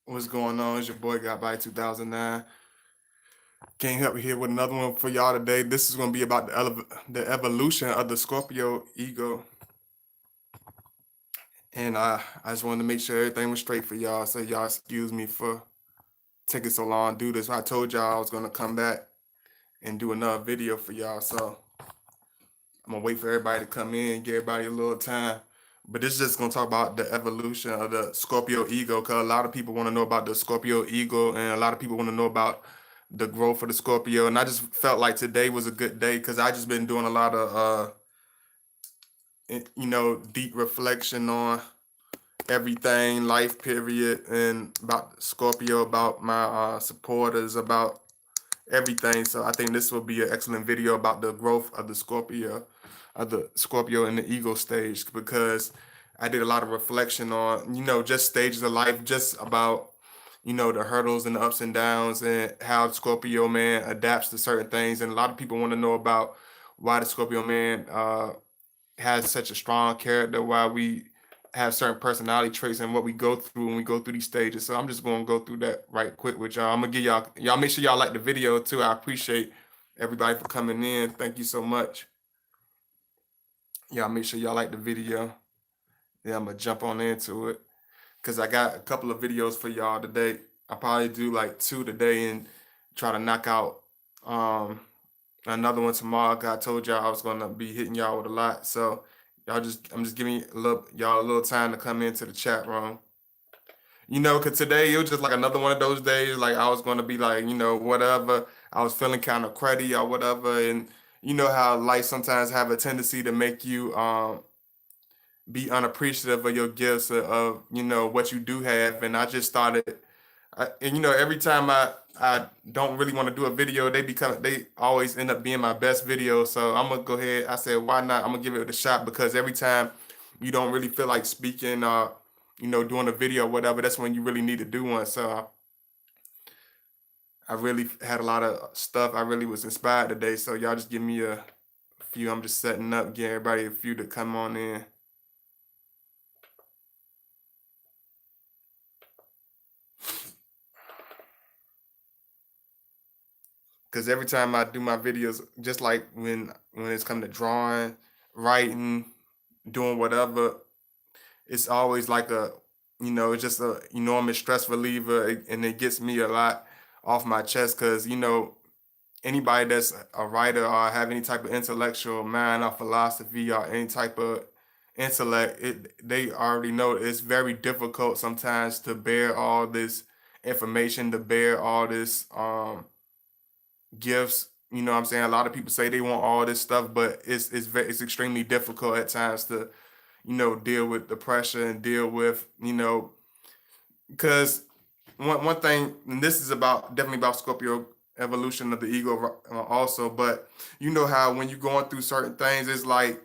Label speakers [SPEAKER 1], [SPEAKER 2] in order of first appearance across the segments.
[SPEAKER 1] What's going on? It's your boy Got by 2009. Can't help you here with another one for y'all today. This is going to be about the evolution of the Scorpio ego. And I just wanted to make sure everything was straight for y'all. So y'all excuse me for taking so long to do this. I told y'all I was going to come back and do another video for y'all. So I'm going to wait for everybody to come in, give everybody a little time. But this is just going to talk about the evolution of the Scorpio ego, because a lot of people want to know about the Scorpio ego, and a lot of people want to know about the growth of the Scorpio. And I just felt like today was a good day because I just been doing a lot of, deep reflection on everything, life period, and about Scorpio, about my supporters, about everything. So I think this will be an excellent video about the growth of the Scorpio in the ego stage, because I did a lot of reflection on, just stages of life, just about, the hurdles and the ups and downs and how Scorpio man adapts to certain things. And a lot of people want to know about why the Scorpio man has such a strong character, why we have certain personality traits and what we go through when we go through these stages. So I'm just going to go through that right quick with y'all. I'm going to give y'all make sure y'all like the video too. I appreciate everybody for coming in. Thank you so much. Y'all make sure y'all like the video. Yeah, I'm going to jump on into it because I got a couple of videos for y'all today. I'll probably do like 2 today and try to knock out another one tomorrow. 'Cause I told y'all I was gonna be hitting y'all with a lot. So I'm just giving y'all a little time to come into the chat room. Cause today it was just like another one of those days. Like I was gonna be like, whatever. I was feeling kind of cruddy or whatever, and you know how life sometimes have a tendency to make you be unappreciative of your gifts, of what you do have. And I just started, and every time I don't really want to do a video, they always end up being my best video. So I'm gonna go ahead. I said, why not? I'm gonna give it a shot, because every time you don't really feel like speaking, doing a video or whatever, that's when you really need to do one. So I really had a lot of stuff. I really was inspired today. So y'all just give me a few. I'm just setting up, getting everybody a few to come on in. Because every time I do my videos, just like when it's come to drawing, writing, doing whatever, it's always like it's just a enormous stress reliever, and it gets me a lot off my chest. Because anybody that's a writer or have any type of intellectual mind or philosophy or any type of intellect, they already know it's very difficult sometimes to bear all this information, to bear all this gifts. You know what I'm saying? A lot of people say they want all this stuff, but it's extremely difficult at times to, deal with the pressure and deal with, because one thing, and this is about definitely about Scorpio evolution of the ego also, but you know how when you're going through certain things, it's like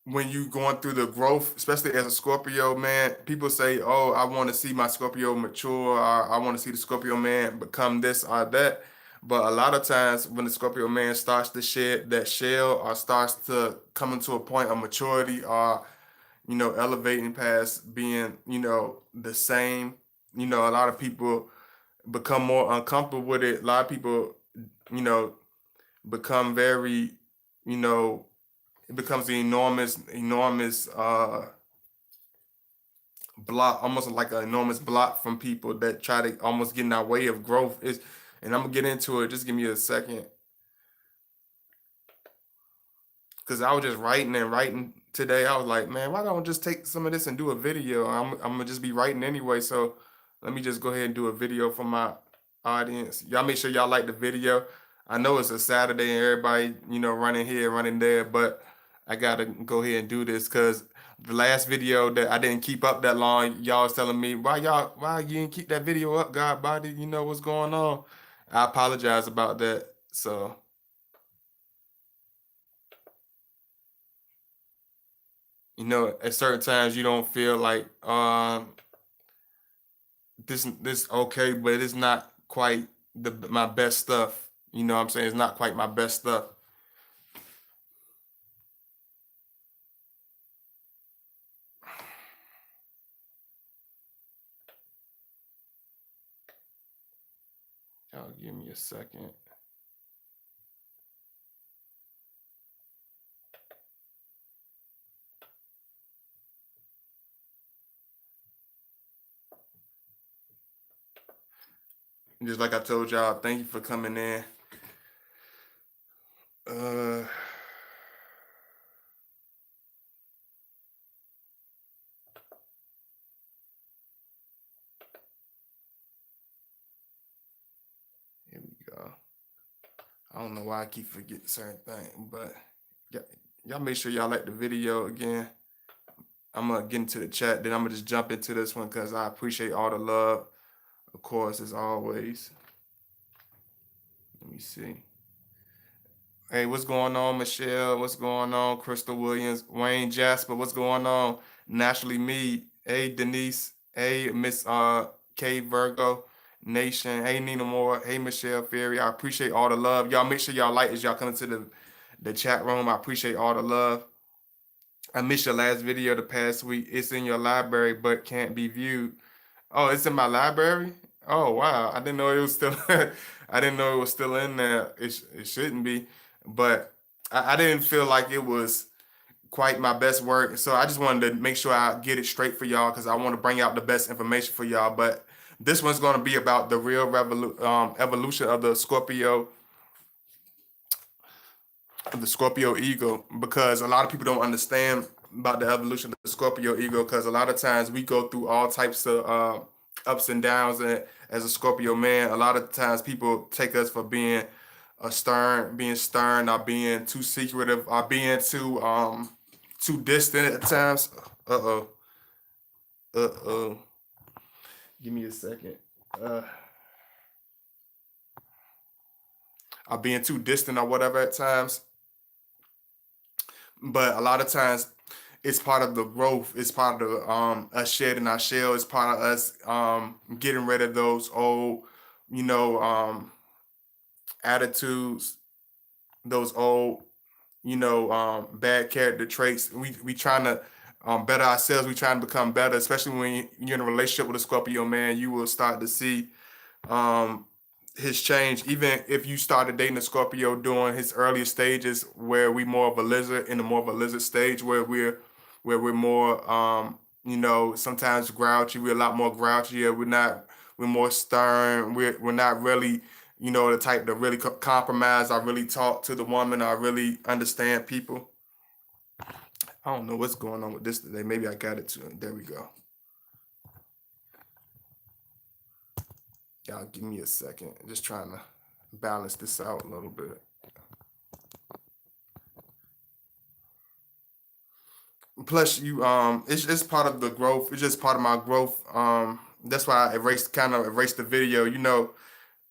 [SPEAKER 1] when you going through the growth, especially as a Scorpio man, people say, "Oh, I want to see my Scorpio mature, or I want to see the Scorpio man become this or that." But a lot of times, when the Scorpio man starts to shed that shell, or starts to come into a point of maturity, or elevating past being, the same, a lot of people become more uncomfortable with it. A lot of people, you know, become very, you know, it becomes an enormous block, almost like an enormous block from people that try to almost get in our way of growth. Is And I'm gonna get into it. Just give me a second, because I was just writing and writing today. I was like, man, why don't I just take some of this and do a video? I'm gonna just be writing anyway. So let me just go ahead and do a video for my audience. Y'all make sure y'all like the video. I know it's a Saturday and everybody, running here, running there, but I gotta go ahead and do this because the last video that I didn't keep up that long, y'all was telling me, why you didn't keep that video up, God body, what's going on? I apologize about that. So, at certain times you don't feel like this okay, but it's not quite my best stuff. You know what I'm saying? It's not quite my best stuff. Give me a second. Just like I told y'all, thank you for coming in. Uh, Here we go. I don't know why I keep forgetting certain things, but y- y'all make sure y'all like the video again. I'm gonna get into the chat, then I'm gonna just jump into this one because I appreciate all the love, of course, as always. Let me see. Hey, what's going on, Michelle? What's going on, Crystal Williams, Wayne Jasper? What's going on, Naturally Mead? Hey, Denise. Hey, Miss K Virgo Nation. Hey, Nina Moore. Hey, Michelle Ferry. I appreciate all the love. Y'all make sure y'all like as y'all come into the chat room. I appreciate all the love. I missed your last video the past week. It's in your library but can't be viewed. Oh, it's in my library? Oh, wow. I didn't know it was still I didn't know it was still in there. It shouldn't be. But I didn't feel like it was quite my best work. So I just wanted to make sure I get it straight for y'all because I want to bring out the best information for y'all. But this one's going to be about the real evolution of the Scorpio ego, because a lot of people don't understand about the evolution of the Scorpio ego, because a lot of times we go through all types of ups and downs, and as a Scorpio man, a lot of times people take us for being being stern, or being too secretive, or being too distant at times. Uh-oh. Uh-oh. Give me a second. Uh or being too distant or whatever at times. But a lot of times it's part of the growth. It's part of us shedding our shell. It's part of us getting rid of those old, you know, attitudes, those old, bad character traits. We trying to better ourselves. We trying to become better, especially when you're in a relationship with a Scorpio man. You will start to see um, his change. Even if you started dating a Scorpio during his earlier stages, where we more of a lizard, in a more of a lizard stage, where we're more, sometimes grouchy. We're a lot more grouchy. We're more stern. We're not really, the type to really compromise. I really talk to the woman. I really understand people. I don't know what's going on with this today. Maybe I got it too. There we go. Y'all give me a second. Just trying to balance this out a little bit. Plus, it's part of the growth. It's just part of my growth. That's why I erased the video.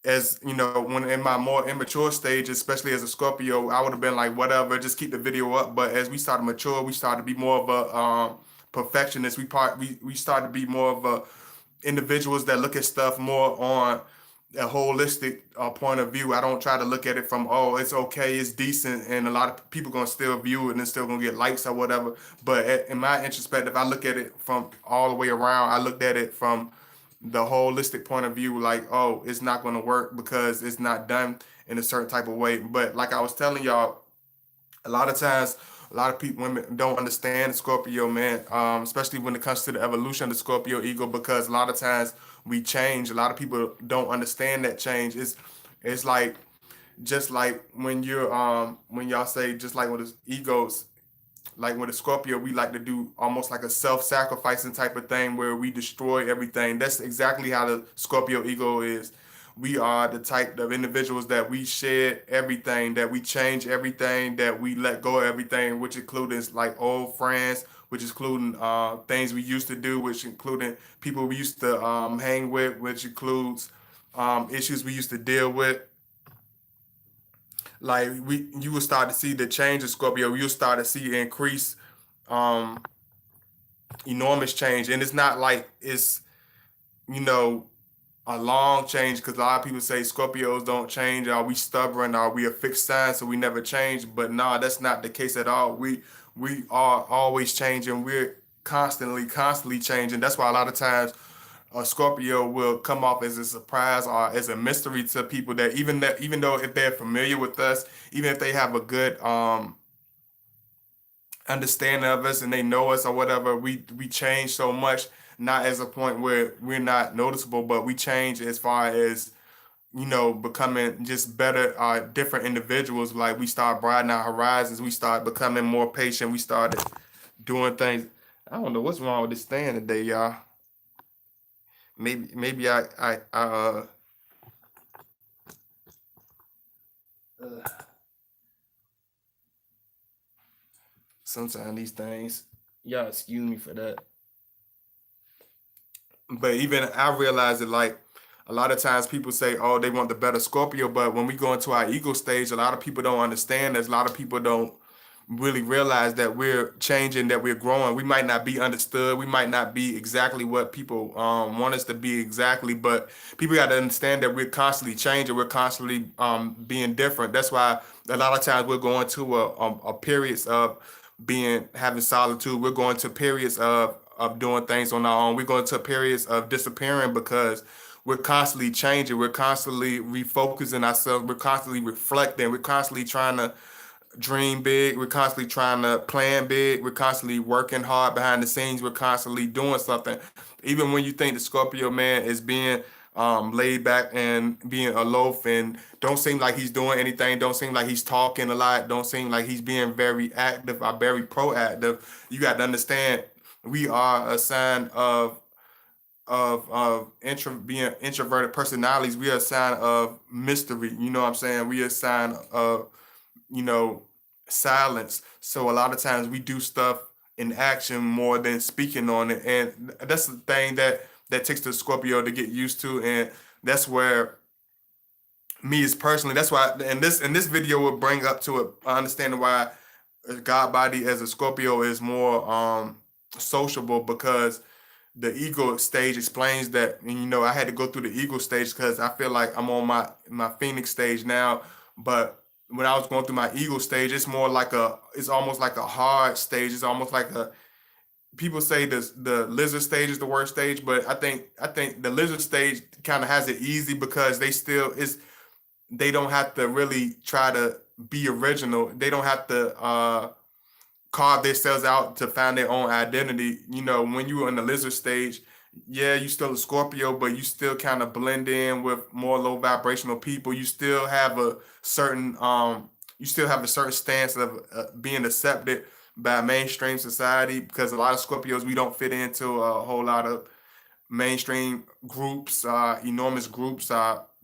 [SPEAKER 1] As when in my more immature stage, especially as a Scorpio, I would have been like, whatever, just keep the video up. But as we started to mature, we started to be more of a perfectionist. We started to be more of a individuals that look at stuff more on a holistic point of view. I don't try to look at it from, oh, it's okay, it's decent, and a lot of people gonna still view it and still gonna get likes or whatever. But in my introspective, I look at it from all the way around. I looked at it from the holistic point of view, like, oh, it's not gonna work because it's not done in a certain type of way. But like I was telling y'all, a lot of times a lot of people women don't understand Scorpio man, especially when it comes to the evolution of the Scorpio ego, because a lot of times we change. A lot of people don't understand that change. It's like, just like when y'all say, just like with the egos, like with a Scorpio, we like to do almost like a self-sacrificing type of thing where we destroy everything. That's exactly how the Scorpio ego is. We are the type of individuals that we shed everything, that we change everything, that we let go of everything, which includes like old friends, which including things we used to do, which including people we used to hang with, which includes issues we used to deal with. Like you will start to see the change of Scorpio. You'll start to see increase um enormous change. And it's not like it's, you know, a long change, because a lot of people say Scorpios don't change. Are we stubborn? Are we a fixed sign so we never change? But no, that's not the case at all. We are always changing. We're constantly changing. That's why a lot of times a Scorpio will come off as a surprise or as a mystery to people that even though if they're familiar with us, even if they have a good understanding of us and they know us or whatever, we change so much, not as a point where we're not noticeable, but we change as far as becoming just better, different individuals. Like we start broadening our horizons, we start becoming more patient, we started doing things. I don't know what's wrong with this stand today, y'all. Maybe sometimes these things, y'all excuse me for that. But even I realize that like a lot of times people say, oh, they want the better Scorpio, but when we go into our ego stage, a lot of people don't understand this. A lot of people don't really realize that we're changing, that we're growing. We might not be understood. We might not be exactly what people want us to be exactly, but people got to understand that we're constantly changing. We're constantly being different. That's why a lot of times we're going to a periods of having solitude. We're going to periods of doing things on our own. We're going to periods of disappearing because we're constantly changing. We're constantly refocusing ourselves. We're constantly reflecting. We're constantly trying to dream big. We're constantly trying to plan big. We're constantly working hard behind the scenes. We're constantly doing something. Even when you think the Scorpio man is being laid back and being aloof and don't seem like he's doing anything, don't seem like he's talking a lot, don't seem like he's being very active or very proactive, you got to understand we are a sign of being introverted personalities. We are a sign of mystery. You know what I'm saying? We are a sign of you know, silence. So a lot of times we do stuff in action more than speaking on it, and that's the thing that takes the Scorpio to get used to, and that's where me is personally. That's why, and this video will bring up to it understanding why God body as a Scorpio is more sociable because the ego stage explains that. And I had to go through the ego stage because I feel like I'm on my Phoenix stage now, but when I was going through my ego stage, it's almost like a hard stage. It's almost like a people say the lizard stage is the worst stage, but I think the lizard stage kind of has it easy because they don't have to really try to be original. They don't have to carve themselves out to find their own identity. When you were in the lizard stage, yeah, you still a Scorpio, but you still kind of blend in with more low vibrational people. You still have a certain stance of being accepted by mainstream society because a lot of Scorpios we don't fit into a whole lot of mainstream groups, enormous groups,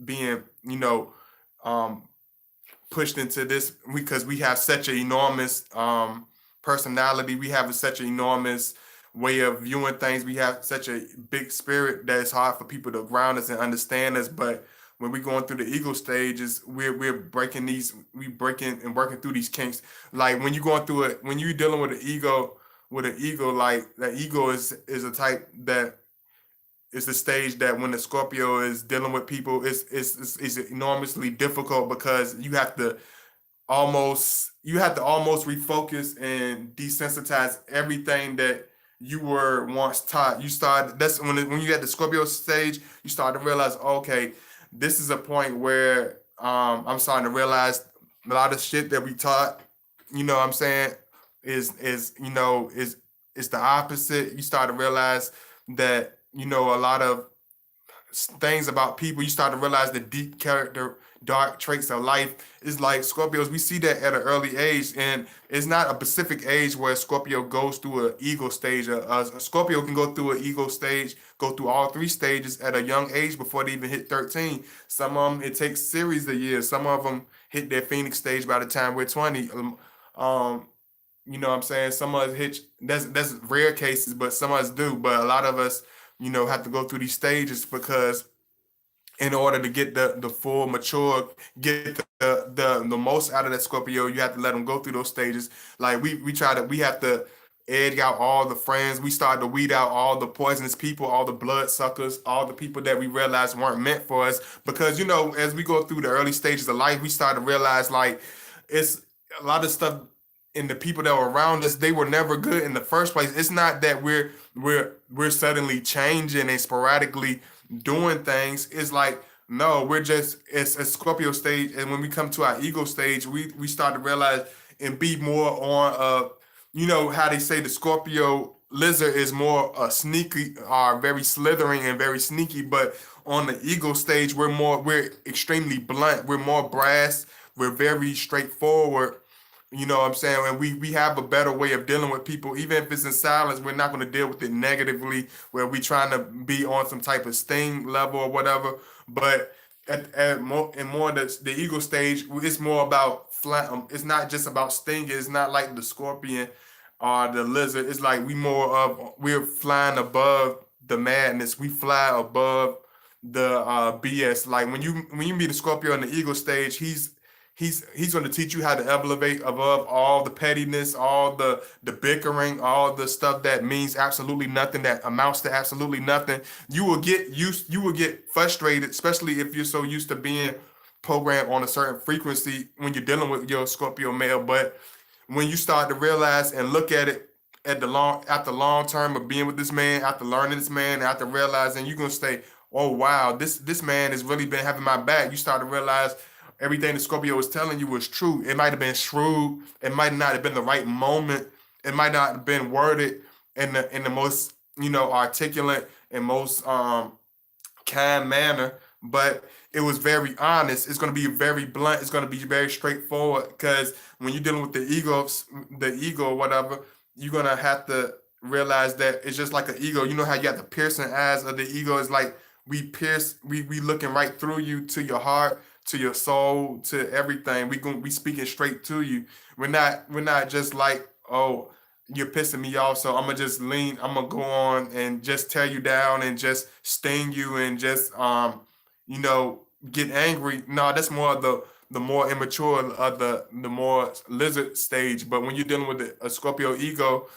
[SPEAKER 1] being um, pushed into this because we have such an enormous personality. We have such an enormous way of viewing things. We have such a big spirit that it's hard for people to ground us and understand us. But when we're going through the ego stages, we're breaking and working through these kinks. Like when you're going through it, when you're dealing with an ego, like that ego is a type that is the stage that when the Scorpio is dealing with people, it's enormously difficult because you have to almost refocus and desensitize everything that you were once taught. That's when you at the Scorpio stage, you start to realize, okay, this is a point where I'm starting to realize a lot of shit that we taught, what I'm saying, is the opposite. You start to realize that, a lot of things about people. You start to realize the deep character, dark traits of life. Is like Scorpios. We see that at an early age, and it's not a specific age where Scorpio goes through an ego stage. A Scorpio can go through an ego stage, go through all three stages at a young age before they even hit 13. Some of them it takes series of years. Some of them hit their Phoenix stage by the time we're 20. You know what I'm saying? Some of us hit that's rare cases, but some of us do. But a lot of us, have to go through these stages because in order to get the full mature, get the most out of that Scorpio, you have to let them go through those stages. Like we have to egg out all the friends. We start to weed out all the poisonous people, all the blood suckers, all the people that we realized weren't meant for us. Because as we go through the early stages of life, we start to realize like it's a lot of stuff in the people that were around us, they were never good in the first place. It's not that we're suddenly changing and sporadically doing things. It's like, no, we're just, it's a Scorpio stage, and when we come to our ego stage, we start to realize and be more on you know how they say the Scorpio lizard is more sneaky, very slithering and very sneaky, but on the ego stage, we're extremely blunt, we're more brass, we're very straightforward. You know what I'm saying? And we have a better way of dealing with people. Even if it's in silence, we're not going to deal with it negatively, where we trying to be on some type of sting level or whatever. But more the ego stage, it's more about flat. It's not just about stinging. It's not like the scorpion or the lizard. It's like we're flying above the madness. We fly above the BS. Like when you meet a Scorpio in the ego stage, he's going to teach you how to elevate above all the pettiness, all the bickering, all the stuff that means absolutely nothing, that amounts to absolutely nothing. You will get frustrated, especially if you're so used to being programmed on a certain frequency when you're dealing with your Scorpio male. But when you start to realize and look at it after long term of being with this man, after learning this man, after realizing, you're gonna say, oh wow, this man has really been having my back. You start to realize everything the Scorpio was telling you was true. It might have been shrewd, it might not have been the right moment, it might not have been worded in the most, you know, articulate and most kind manner, but it was very honest. It's going to be very blunt. It's going to be very straightforward, because when you're dealing with the ego or whatever, you're going to have to realize that it's just like an ego. You know how you got the piercing eyes of the ego? It's like we looking right through you, to your heart, to your soul, to everything. We speaking straight to you. We're not just like, oh, you're pissing me off, so I'm gonna just lean. I'm gonna go on and just tear you down and just sting you and just you know, get angry. No, that's more of the more immature of the more lizard stage. But when you're dealing with a Scorpio ego,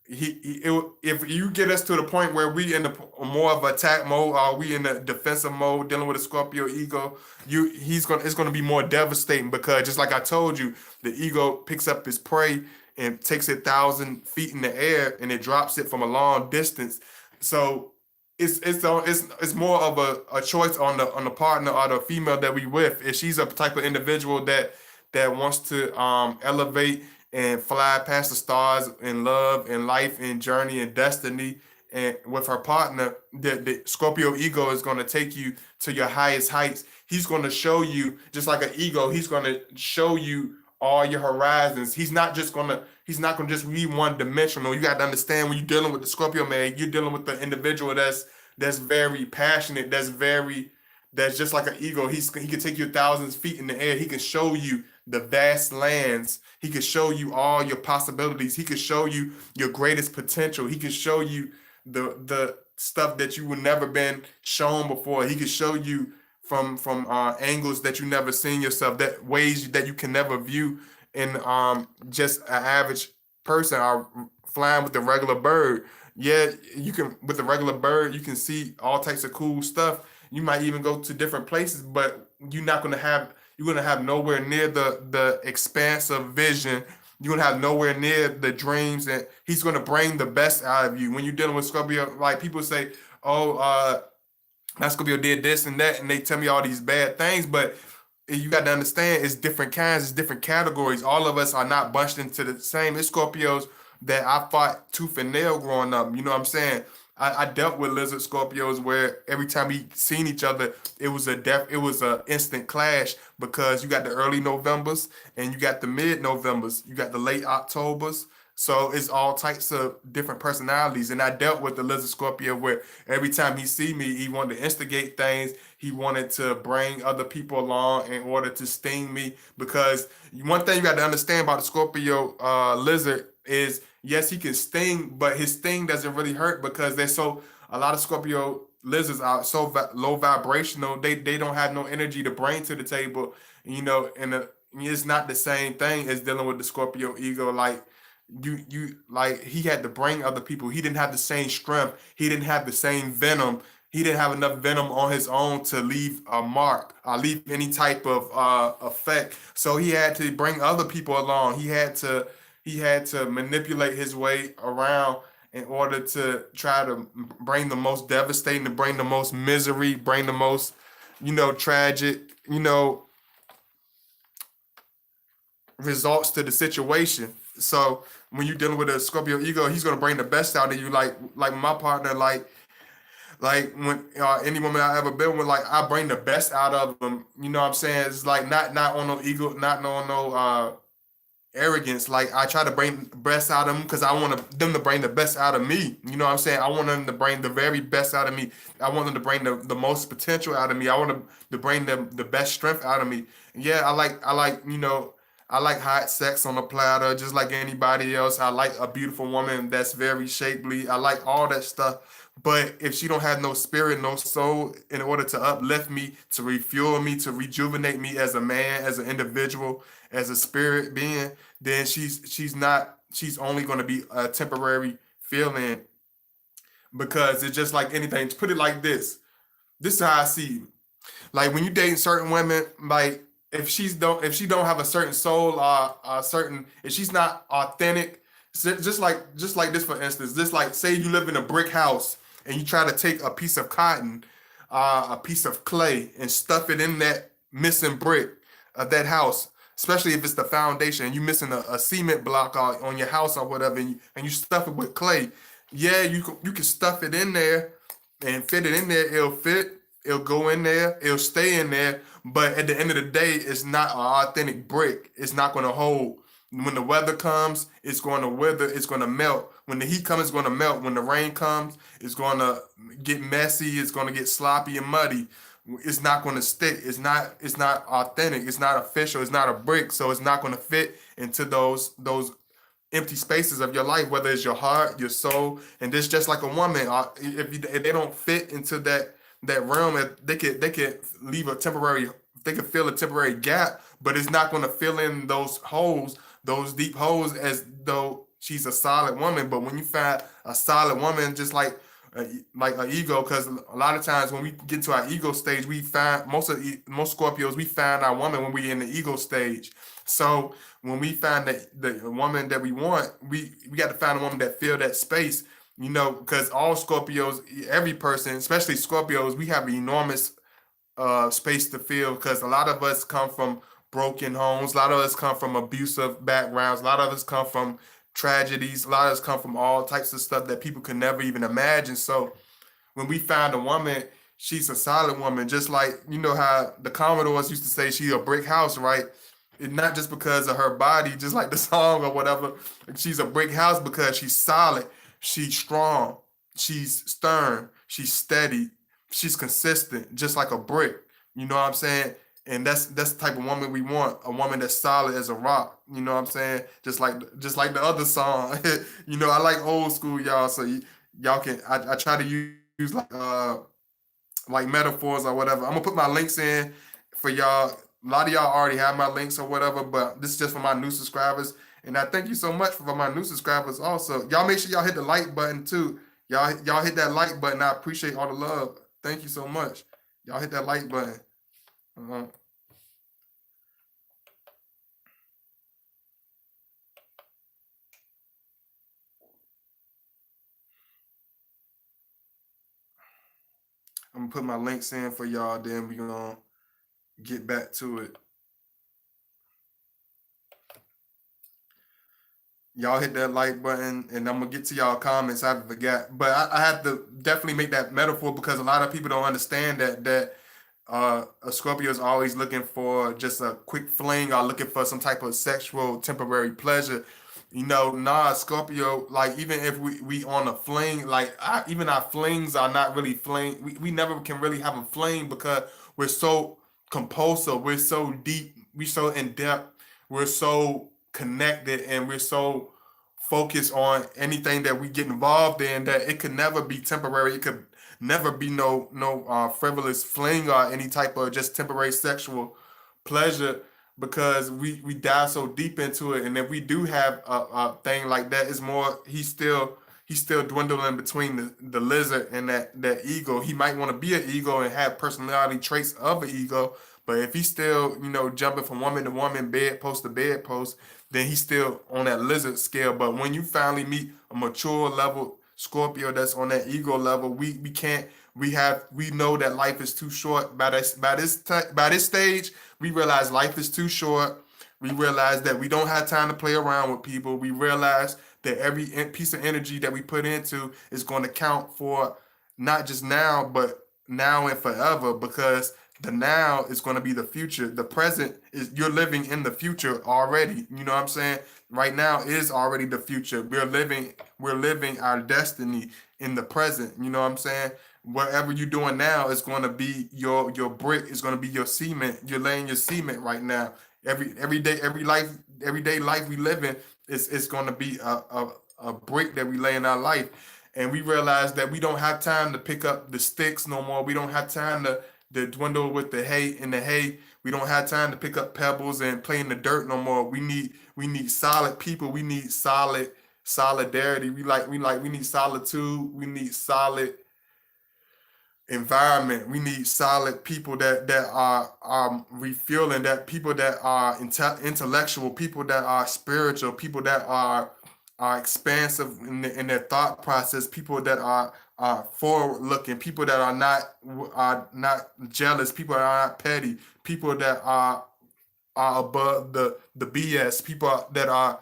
[SPEAKER 1] if you get us to the point where we in the more of attack mode, or we in the defensive mode dealing with a Scorpio ego, it's gonna be more devastating, because just like I told you, the ego picks up his prey and takes it 1,000 feet in the air, and it drops it from a long distance. So it's more of a choice on the partner or the female that we with. If she's a type of individual that wants to elevate and fly past the stars in love and life and journey and destiny, and with her partner, the Scorpio ego is going to take you to your highest heights. He's going to show you, just like an ego, he's going to show you all your horizons. He's not gonna just be one dimensional. You got to understand, when you're dealing with the Scorpio man, you're dealing with the individual that's very passionate, that's just like an ego. He can take you 1,000 feet in the air. He can show you the vast lands. He can show you all your possibilities. He can show you your greatest potential. He can show you the stuff that you would never been shown before. He can show you from angles that you never seen yourself, that ways that you can never view in just an average person, or flying with the regular bird. Yeah, you can, with the regular bird, you can see all types of cool stuff. You might even go to different places, but you're gonna have nowhere near the expanse of vision. You're gonna have nowhere near the dreams, and he's gonna bring the best out of you. When you're dealing with Scorpio, like people say, oh, Scorpio did this and that, and they tell me all these bad things, but you got to understand, it's different kinds, it's different categories. All of us are not bunched into the same. It's Scorpios that I fought tooth and nail growing up. You know what I'm saying? I dealt with lizard Scorpios where every time we seen each other, it was a instant clash, because you got the early Novembers and you got the mid Novembers, you got the late Octobers. So it's all types of different personalities. And I dealt with the lizard Scorpio where every time he see me, he wanted to instigate things. He wanted to bring other people along in order to sting me. Because one thing you got to understand about the Scorpio lizard is, yes, he can sting, but his sting doesn't really hurt, because a lot of Scorpio lizards are so low vibrational. They don't have no energy to bring to the table, you know, and it's not the same thing as dealing with the Scorpio ego. Like, like, he had to bring other people. He didn't have the same strength. He didn't have the same venom. He didn't have enough venom on his own to leave a mark, leave any type of effect. So he had to bring other people along. He had to manipulate his way around in order to try to bring the most devastating, to bring the most misery, bring the most, tragic, results to the situation. So when you're dealing with a Scorpio ego, he's gonna bring the best out of you. Like my partner, like when any woman I ever been with, like I bring the best out of them. You know what I'm saying? It's like not on no ego, not on no arrogance. Like I try to bring the best out of them because I want them to bring the best out of me. You know what I'm saying? I want them to bring the very best out of me. I want them to bring the most potential out of me. I want them to bring the best strength out of me. Yeah, I like hot sex on a platter just like anybody else. I like a beautiful woman that's very shapely. I like all that stuff. But if she don't have no spirit, no soul, in order to uplift me, to refuel me, to rejuvenate me as a man, as an individual, as a spirit being, then she's only going to be a temporary feeling, because it's just like anything. To put it like this is how I see it. Like when you dating certain women, like if she don't have a certain soul, a certain, if she's not authentic, just like this, for instance, just like say you live in a brick house and you try to take a piece of cotton, a piece of clay, and stuff it in that missing brick of that house, especially if it's the foundation and you missing a cement block on your house or whatever, and you stuff it with clay. Yeah, you can stuff it in there and fit it in there. It'll fit. It'll go in there. It'll stay in there. But at the end of the day, it's not an authentic brick. It's not going to hold. When the weather comes, it's going to wither. It's going to melt. When the heat comes, it's going to melt. When the rain comes, it's going to get messy. It's going to get sloppy and muddy. It's not going to stick. It's not authentic. It's not official. It's not a brick. So it's not going to fit into those empty spaces of your life, whether it's your heart, your soul, and this just like a woman. If they don't fit into that realm, they could leave a temporary, they could fill a temporary gap, but it's not going to fill in those holes, those deep holes, as though she's a solid woman. But when you find a solid woman, just like an ego, because a lot of times when we get to our ego stage, we find most Scorpios, we find our woman when we in the ego stage. So when we find that the woman that we want, we got to find a woman that fill that space. Because all Scorpios, every person, especially Scorpios, we have enormous space to fill, because a lot of us come from broken homes, a lot of us come from abusive backgrounds, a lot of us come from tragedies, a lot of us come from all types of stuff that people could never even imagine. So when we find a woman, she's a solid woman, just like how the Commodores used to say she's a brick house, right? And not just because of her body, just like the song or whatever. She's a brick house because she's solid, she's strong, she's stern, she's steady, she's consistent, just like a brick. You know what I'm saying? And that's the type of woman we want, a woman that's solid as a rock. You know what I'm saying? Just like the other song. I like old school, y'all. So y'all can, I try to use like metaphors or whatever. I'm gonna put my links in for y'all. A lot of y'all already have my links or whatever, but this is just for my new subscribers. And I thank you so much for my new subscribers also. Y'all make sure y'all hit the like button too. Y'all hit that like button. I appreciate all the love. Thank you so much. Y'all hit that like button. Uh-huh. I'm gonna put my links in for y'all, then we gonna get back to it. Y'all hit that like button, and I'm gonna get to y'all comments. I forgot, but I have to definitely make that metaphor, because a lot of people don't understand that a Scorpio is always looking for just a quick fling, or looking for some type of sexual temporary pleasure. Nah, Scorpio, like even if we on a fling, like even our flings are not really fling. We never can really have a fling, because we're so compulsive, we're so deep, we're so in depth, we're so connected, and we're so focused on anything that we get involved in, that it could never be temporary. It could never be no frivolous fling or any type of just temporary sexual pleasure, because we dive so deep into it. And if we do have a thing like that, it's more, he's still dwindling between the lizard and that ego. He might want to be an ego and have personality traits of an ego, but if he's still jumping from woman to woman, bedpost to bedpost, then he's still on that lizard scale. But when you finally meet a mature level, Scorpio that's on that ego level, we can't we know that life is too short. By this stage, we realize life is too short. We realize that we don't have time to play around with people. We realize that every piece of energy that we put into is going to count for not just now, but now and forever, because the now is going to be the future. The present is you're living in the future already. You know what I'm saying? Right now is already the future. We're living our destiny in the present. You know what I'm saying? Whatever you're doing now is going to be your brick, is going to be your cement. You're laying your cement right now. Everyday life we live in is going to be a brick that we lay in our life. And we realize that we don't have time to pick up the sticks no more. We don't have time to dwindle with the hay. We don't have time to pick up pebbles and play in the dirt no more. We need solid people. We need solid solidarity. We need solitude. We need solid environment. We need solid people that are refueling, that people that are intellectual, people that are spiritual, people that are expansive in their thought process, people that are forward looking, people that are not jealous, people that are not petty, people that are above the BS, people that are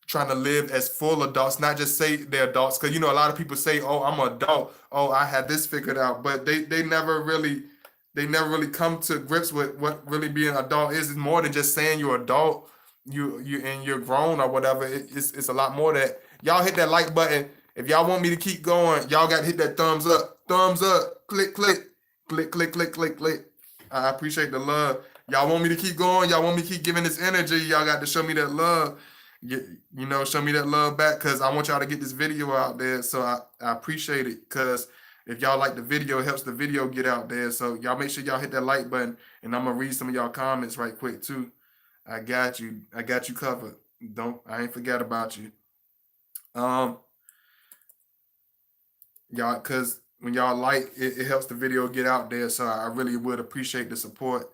[SPEAKER 1] trying to live as full adults, not just say they're adults. Because a lot of people say, "Oh, I'm an adult. Oh, I had this figured out," but they never really come to grips with what really being an adult is. It's more than just saying you're adult, you're grown or whatever. It's a lot more that y'all hit that like button. If y'all want me to keep going, y'all got to hit that thumbs up, click, click, click, click, click, click, click. I appreciate the love. Y'all want me to keep going? Y'all want me to keep giving this energy? Y'all got to show me that love. Show me that love back, because I want y'all to get this video out there. So I appreciate it, because if y'all like the video, it helps the video get out there. So y'all make sure y'all hit that like button, and I'm gonna read some of y'all comments right quick too. I got you. I got you covered. I ain't forget about you. Um, y'all, because when y'all like it, it helps the video get out there. So I really would appreciate the support.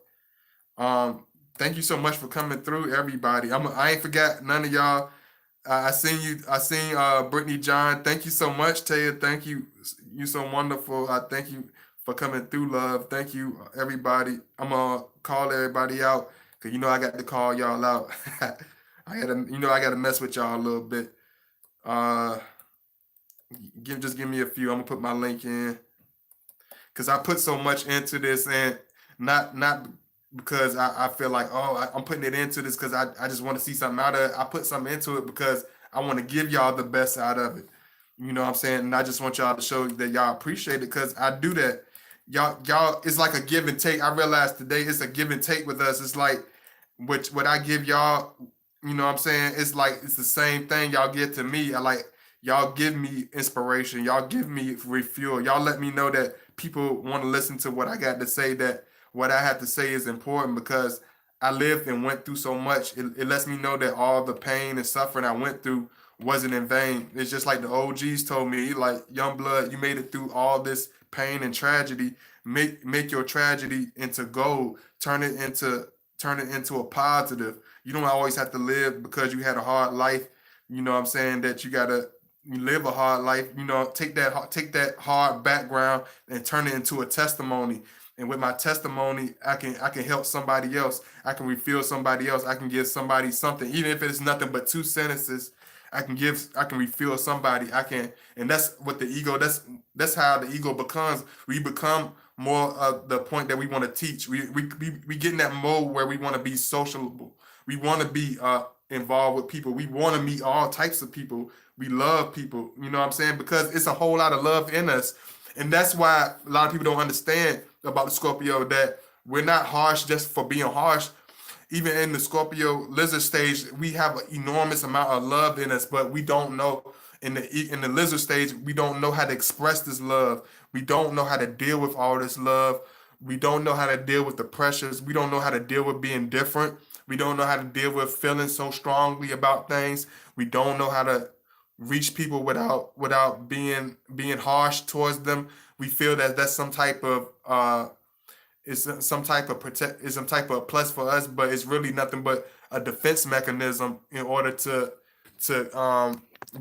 [SPEAKER 1] Um, Thank you so much for coming through, everybody. I ain't forgot none of y'all. I seen you. I seen Brittany John. Thank you so much, Taya. Thank you. You so wonderful. I thank you for coming through, love. Thank you, everybody. I'm gonna call everybody out, because I got to call y'all out. I gotta mess with y'all a little bit. Uh, just give me a few. I'm gonna put my link in, because I put so much into this, and not because I feel like, oh, I'm putting it into this because I just want to see something out of it. I put something into it because I want to give y'all the best out of it. You know what I'm saying? And I just want y'all to show that y'all appreciate it, because I do that. Y'all, it's like a give and take. I realized today it's a give and take with us. It's like what I give y'all, you know what I'm saying? It's like it's the same thing y'all give to me. Y'all give me inspiration. Y'all give me refuel. Y'all let me know that people want to listen to what I got to say, that what I have to say is important, because I lived and went through so much. It lets me know that all the pain and suffering I went through wasn't in vain. It's just like the OGs told me, like, young blood, you made it through all this pain and tragedy. Make your tragedy into gold. Turn it into a positive. You don't always have to live because you had a hard life. You know what I'm saying? That you live a hard life. Take that hard background and turn it into a testimony. And with my testimony, I can help somebody else. I can refuel somebody else. I can give somebody something, even if it's nothing but two sentences. I can refuel somebody. And that's what the ego. That's how the ego becomes. We become more of the point that we want to teach. We get in that mode where we want to be sociable. We want to be involved with people. We want to meet all types of people. We love people. You know what I'm saying? Because it's a whole lot of love in us. And that's why a lot of people don't understand about the Scorpio, that we're not harsh just for being harsh. Even in the Scorpio lizard stage, we have an enormous amount of love in us, but we don't know in the lizard stage, we don't know how to express this love. We don't know how to deal with all this love. We don't know how to deal with the pressures. We don't know how to deal with being different. We don't know how to deal with feeling so strongly about things. We don't know how to reach people without being harsh towards them. We feel that that's some type of is some type of plus for us, but it's really nothing but a defense mechanism in order to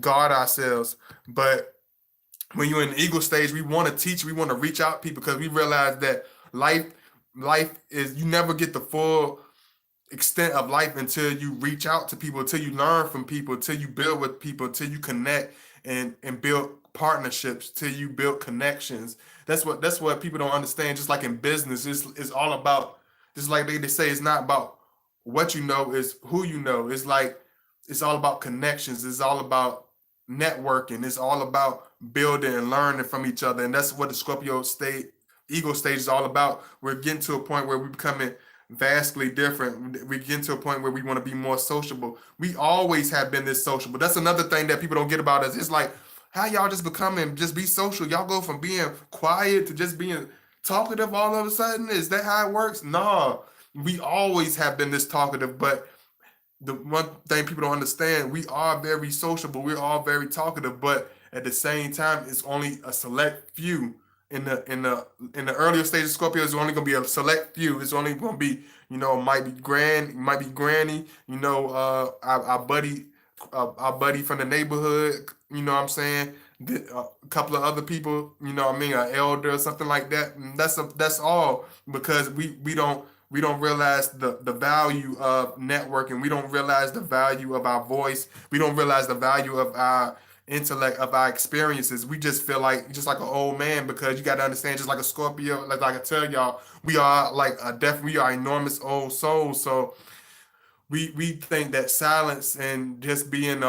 [SPEAKER 1] guard ourselves. But when you're in the ego stage, we want to teach, we want to reach out to people because we realize that life, life is, you never get the full extent of life until you reach out to people, until you learn from people, until you build with people, until you connect and build partnerships, till you build connections. That's what people don't understand. Just like in business, it's all about, just like they say, it's not about what you know, it's who you know. It's like it's all about connections. It's all about networking. It's all about building and learning from each other. And that's what the Scorpio state ego stage is all about. We're getting to a point where we're becoming vastly different. We get to a point where we want to be more sociable. We always have been this sociable. That's another thing that people don't get about us. It's like how y'all just becoming just be social. Y'all go from being quiet to just being talkative all of a sudden. Is that how it works? No. We always have been this talkative, but the one thing people don't understand, we are very sociable, we're all very talkative, but at the same time, it's only a select few. In the earlier stages of Scorpio, it's only gonna be a select few. It's only gonna be, might be might be granny, our buddy from the neighborhood, you know what I'm saying? A couple of other people, you know what I mean, an elder or something like that. And that's all because we don't realize the value of networking. We don't realize the value of our voice. We don't realize the value of our intellect, of our experiences. We just feel like just like an old man because you got to understand, just like a Scorpio, like I tell y'all, we are like we are enormous old souls. So we think that silence and just being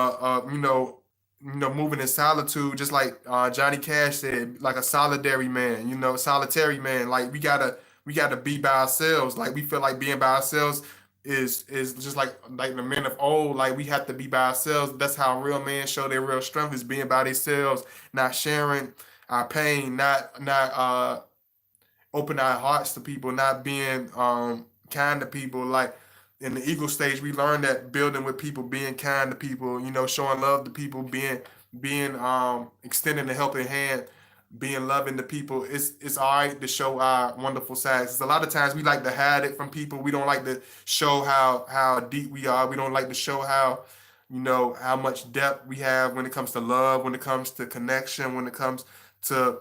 [SPEAKER 1] moving in solitude, just like Johnny Cash said, like a solitary man, solitary man. Like we gotta be by ourselves. Like we feel like being by ourselves is just like the men of old. Like we have to be by ourselves. That's how real men show their real strength is being by themselves, not sharing our pain, not open our hearts to people, not being kind to people. Like in the ego stage, we learn that building with people, being kind to people, showing love to people, being extending a helping hand, being loving to people. It's all right to show our wonderful sides. 'Cause a lot of times we like to hide it from people. We don't like to show how deep we are. We don't like to show how much depth we have when it comes to love, when it comes to connection, when it comes to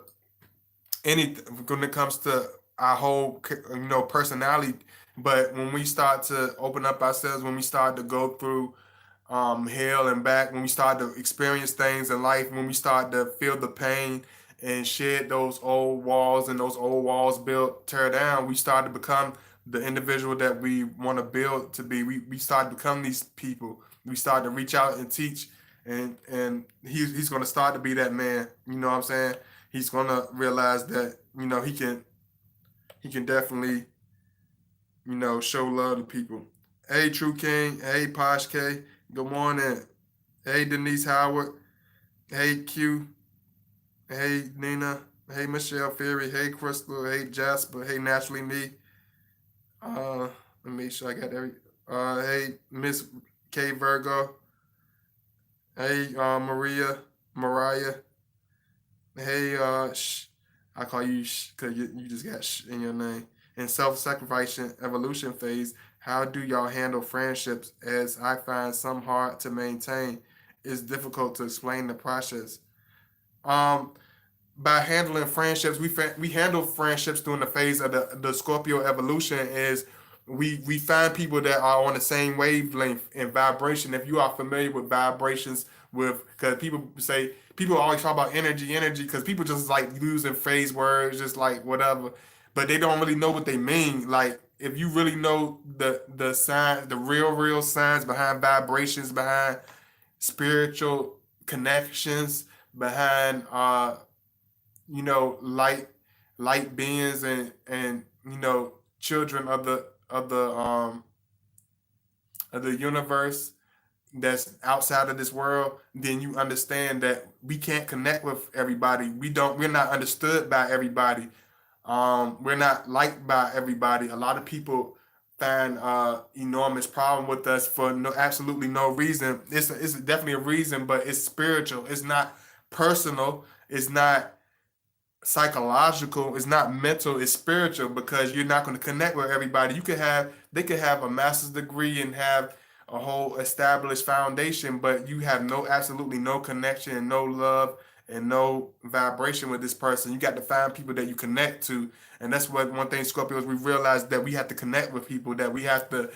[SPEAKER 1] anything, when it comes to our whole personality. But when we start to open up ourselves, when we start to go through hell and back, when we start to experience things in life, when we start to feel the pain and shed those old walls, and those old walls built tear down, we start to become the individual that we want to build to be. We start to become these people. We start to reach out and teach, and he's going to start to be that man. You know what I'm saying? He's going to realize that he can definitely show love to people. Hey, True King. Hey, Posh K. Good morning. Hey, Denise Howard. Hey, Q. Hey, Nina. Hey, Michelle Ferry. Hey, Crystal. Hey, Jasper. Hey, Naturally Me. Let me make sure I got every. Hey, Miss K Virgo. Hey, Mariah. Hey, I call you because you just got in your name. In self-sacrificing evolution phase, how do y'all handle friendships? As I find some hard to maintain, it's difficult to explain the process. Um, by handling friendships, we handle friendships during the phase of the Scorpio evolution is we find people that are on the same wavelength and vibration. If you are familiar with vibrations, with because people always talk about energy because people just like using phrase words just like whatever, but they don't really know what they mean. Like if you really know the sign, the real signs behind vibrations, behind spiritual connections, behind light beings and children of the universe that's outside of this world, then you understand that we can't connect with everybody. We're not understood by everybody. We're not liked by everybody. A lot of people find enormous problem with us for absolutely no reason. It's definitely a reason, but it's spiritual. It's not personal. It's not psychological, it's not mental, it's spiritual because you're not going to connect with everybody. They could have a master's degree and have a whole established foundation, but you have absolutely no connection and no love and no vibration with this person. You got to find people that you connect to, and that's what one thing Scorpios we realized that we have to connect with people, that we have to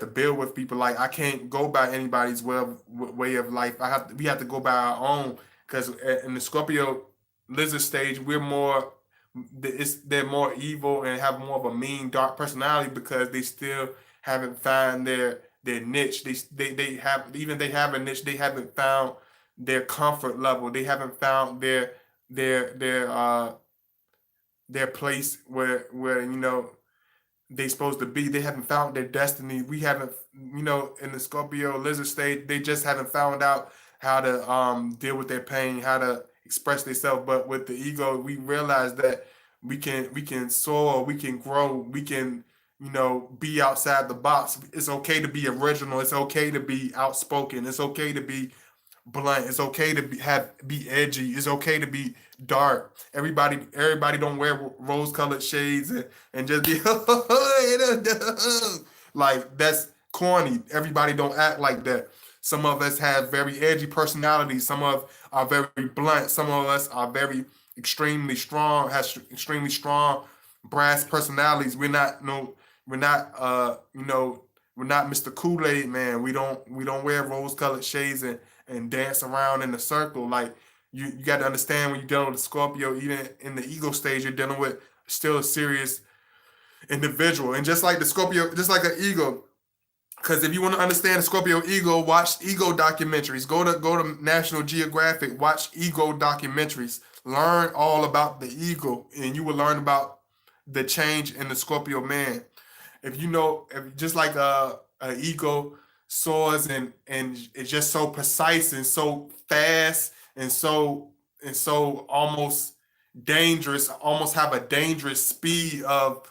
[SPEAKER 1] build with people. Like I can't go by anybody's way of life. We have to go by our own because in the Scorpio lizard stage we're more they're more evil and have more of a mean, dark personality because they still haven't found their niche. They have even they have a niche. They haven't found their comfort level. They haven't found their their uh their place where they supposed to be. They haven't found their destiny. We haven't, in the Scorpio lizard state, they just haven't found out how to deal with their pain, how to express themselves. But with the ego, we realize that we can soar, we can grow, we can be outside the box. It's okay to be original. It's okay to be outspoken. It's okay to be blunt. It's okay to be edgy. It's okay to be dark. Everybody don't wear rose colored shades and just be like that's corny. Everybody don't act like that. Some of us have very edgy personalities. Some of are very blunt. Some of us are very extremely strong. Has extremely strong brass personalities. We're not we're not Mr. Kool-Aid man. We don't wear rose colored shades and dance around in a circle. Like you got to understand when you're dealing with a Scorpio, even in the ego stage, you're dealing with still a serious individual. And just like the Scorpio, just like an ego, because if you want to understand the Scorpio ego, watch ego documentaries. Go to National Geographic, watch ego documentaries. Learn all about the ego, and you will learn about the change in the Scorpio man. If just like a ego soars and it's just so precise and so fast and so almost dangerous, almost have a dangerous speed of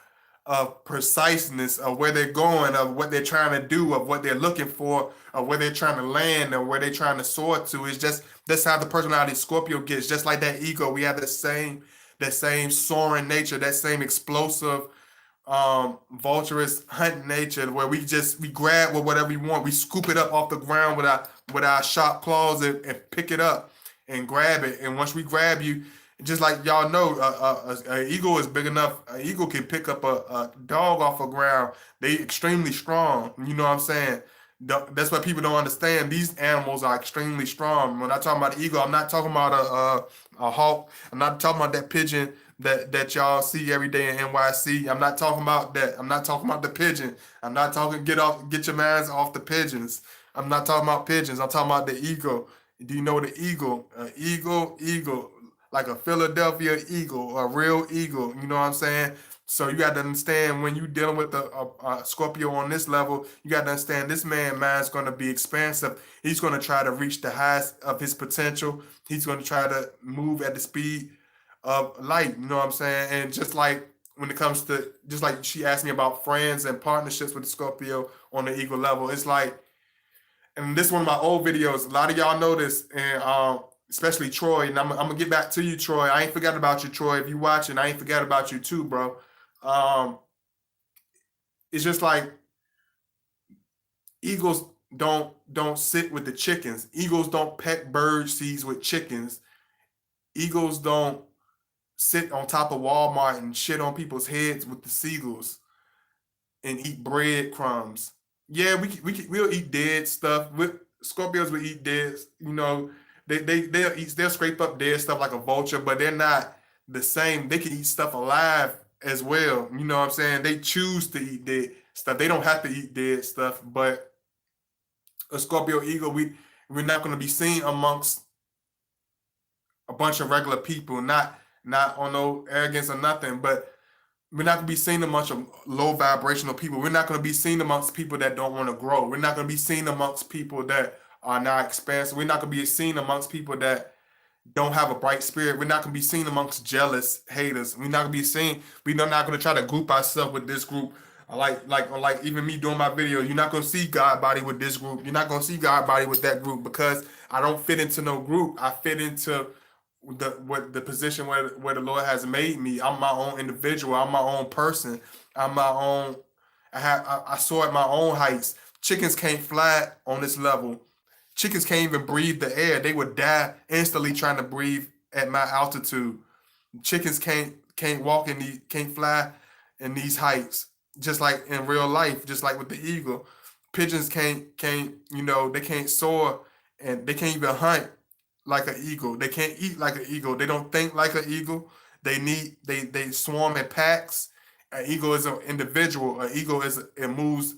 [SPEAKER 1] preciseness of where they're going, of what they're trying to do, of what they're looking for, of where they're trying to land, or where they're trying to soar to. It's just that's how the personality Scorpio gets. Just like that ego, we have that same soaring nature, that same explosive vulturous hunt nature where we grab with whatever we want. We scoop it up off the ground with our sharp claws and pick it up and grab it. And once we grab you, just like y'all know, a eagle is big enough. An eagle can pick up a dog off the ground. They extremely strong. You know what I'm saying? That's what people don't understand. These animals are extremely strong. When I talk about the eagle, I'm not talking about a hawk. I'm not talking about that pigeon that y'all see every day in NYC. I'm not talking about that. I'm not talking about the pigeon. I'm not talking get your minds off the pigeons. I'm not talking about pigeons. I'm talking about the eagle. Do you know the eagle? Eagle, like a Philadelphia eagle, a real eagle. You know what I'm saying? So you got to understand when you're dealing with a Scorpio on this level, you got to understand this man mind's going to be expansive. He's going to try to reach the highest of his potential. He's going to try to move at the speed of light. You know what I'm saying? And just like when it comes to, just like she asked me about friends and partnerships with the Scorpio on the eagle level, it's like, and this is one of my old videos. A lot of y'all know this, and especially Troy. And I'm gonna get back to you, Troy. I ain't forgot about you, Troy. If you watching, I ain't forgot about you too, bro. Um, it's just like eagles don't sit with the chickens. Eagles don't peck bird seeds with chickens. Eagles don't sit on top of Walmart and shit on people's heads with the seagulls and eat breadcrumbs. Yeah, we'll eat dead stuff. Scorpios will eat dead. They'll scrape up dead stuff like a vulture, but they're not the same. They can eat stuff alive as well. You know what I'm saying? They choose to eat dead stuff. They don't have to eat dead stuff. But a Scorpio eagle, we're not going to be seen amongst a bunch of regular people. Not on no arrogance or nothing, but we're not going to be seen amongst low vibrational people. We're not going to be seen amongst people that don't want to grow. We're not going to be seen amongst people that are not expansive. We're not going to be seen amongst people that don't have a bright spirit. We're not going to be seen amongst jealous haters. We're not going to be seen. We're not going to try to group ourselves with this group. Like even me doing my video, you're not going to see God body with this group. You're not going to see God body with that group because I don't fit into no group. I fit into the position where the Lord has made me. I'm my own individual. I'm my own person. I'm my own. I soar at my own heights. Chickens can't fly on this level. Chickens can't even breathe the air. They would die instantly trying to breathe at my altitude. Chickens can't walk in the can't fly in these heights. Just like in real life, just like with the eagle. Pigeons can't they can't soar and they can't even hunt like an eagle. They can't eat like an eagle. They don't think like an eagle. They swarm in packs. An eagle is an individual. An eagle it moves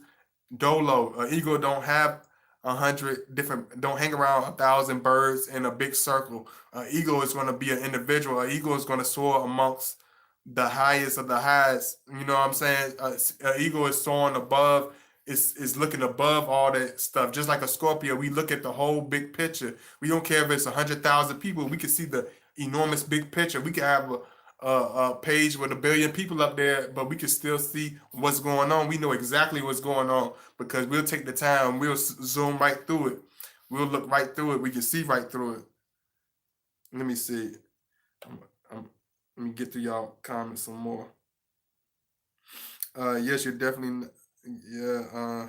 [SPEAKER 1] dolo. An eagle don't have 100 different. Don't hang around 1,000 birds in a big circle. An eagle is going to be an individual. An eagle is going to soar amongst the highest of the highest. You know what I'm saying? An eagle is soaring above. Is looking above all that stuff. Just like a Scorpio, we look at the whole big picture. We don't care if it's 100,000 people. We can see the enormous big picture. We can have a page with 1 billion people up there, but we can still see what's going on. We know exactly what's going on because we'll take the time. We'll zoom right through it. We'll look right through it. We can see right through it. Let me see. I'm, let me get through y'all comments some more. Yes, you're definitely. Yeah.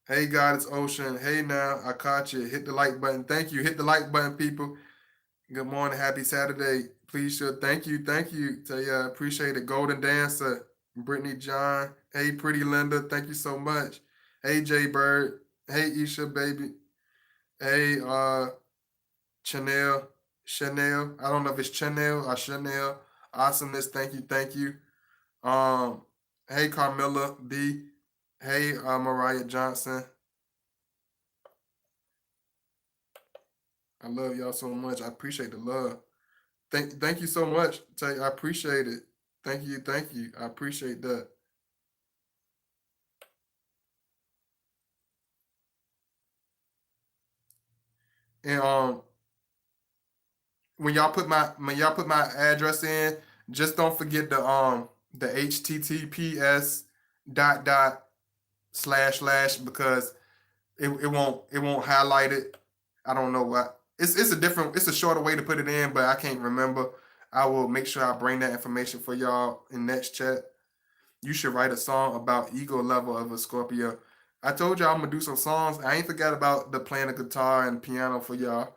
[SPEAKER 1] Hey, God, it's Ocean. Hey, now I caught you. Hit the like button. Thank you. Hit the like button, people. Good morning. Happy Saturday. Please sure. Thank you. Thank you. Tell you, I appreciate it. Golden Dancer, Brittany John. Hey, Pretty Linda. Thank you so much. Hey, Jay Bird. Hey, Isha, baby. Hey, Chanel. Chanel. I don't know if it's Chanel or Chanel. Awesomeness. Thank you. Thank you. Um, hey, Carmilla B. Hey, Mariah Johnson. I love y'all so much. I appreciate the love. Thank you so much. I appreciate it. Thank you, thank you. I appreciate that. And when y'all put my address in, just don't forget the HTTPS dot slash because it won't highlight it. I don't know what it's a shorter way to put it in, but I can't remember. I will make sure I bring that information for y'all in next chat. You should write a song about ego level of a Scorpio. I told y'all I'm gonna do some songs. I ain't forgot about the playing the guitar and piano for y'all.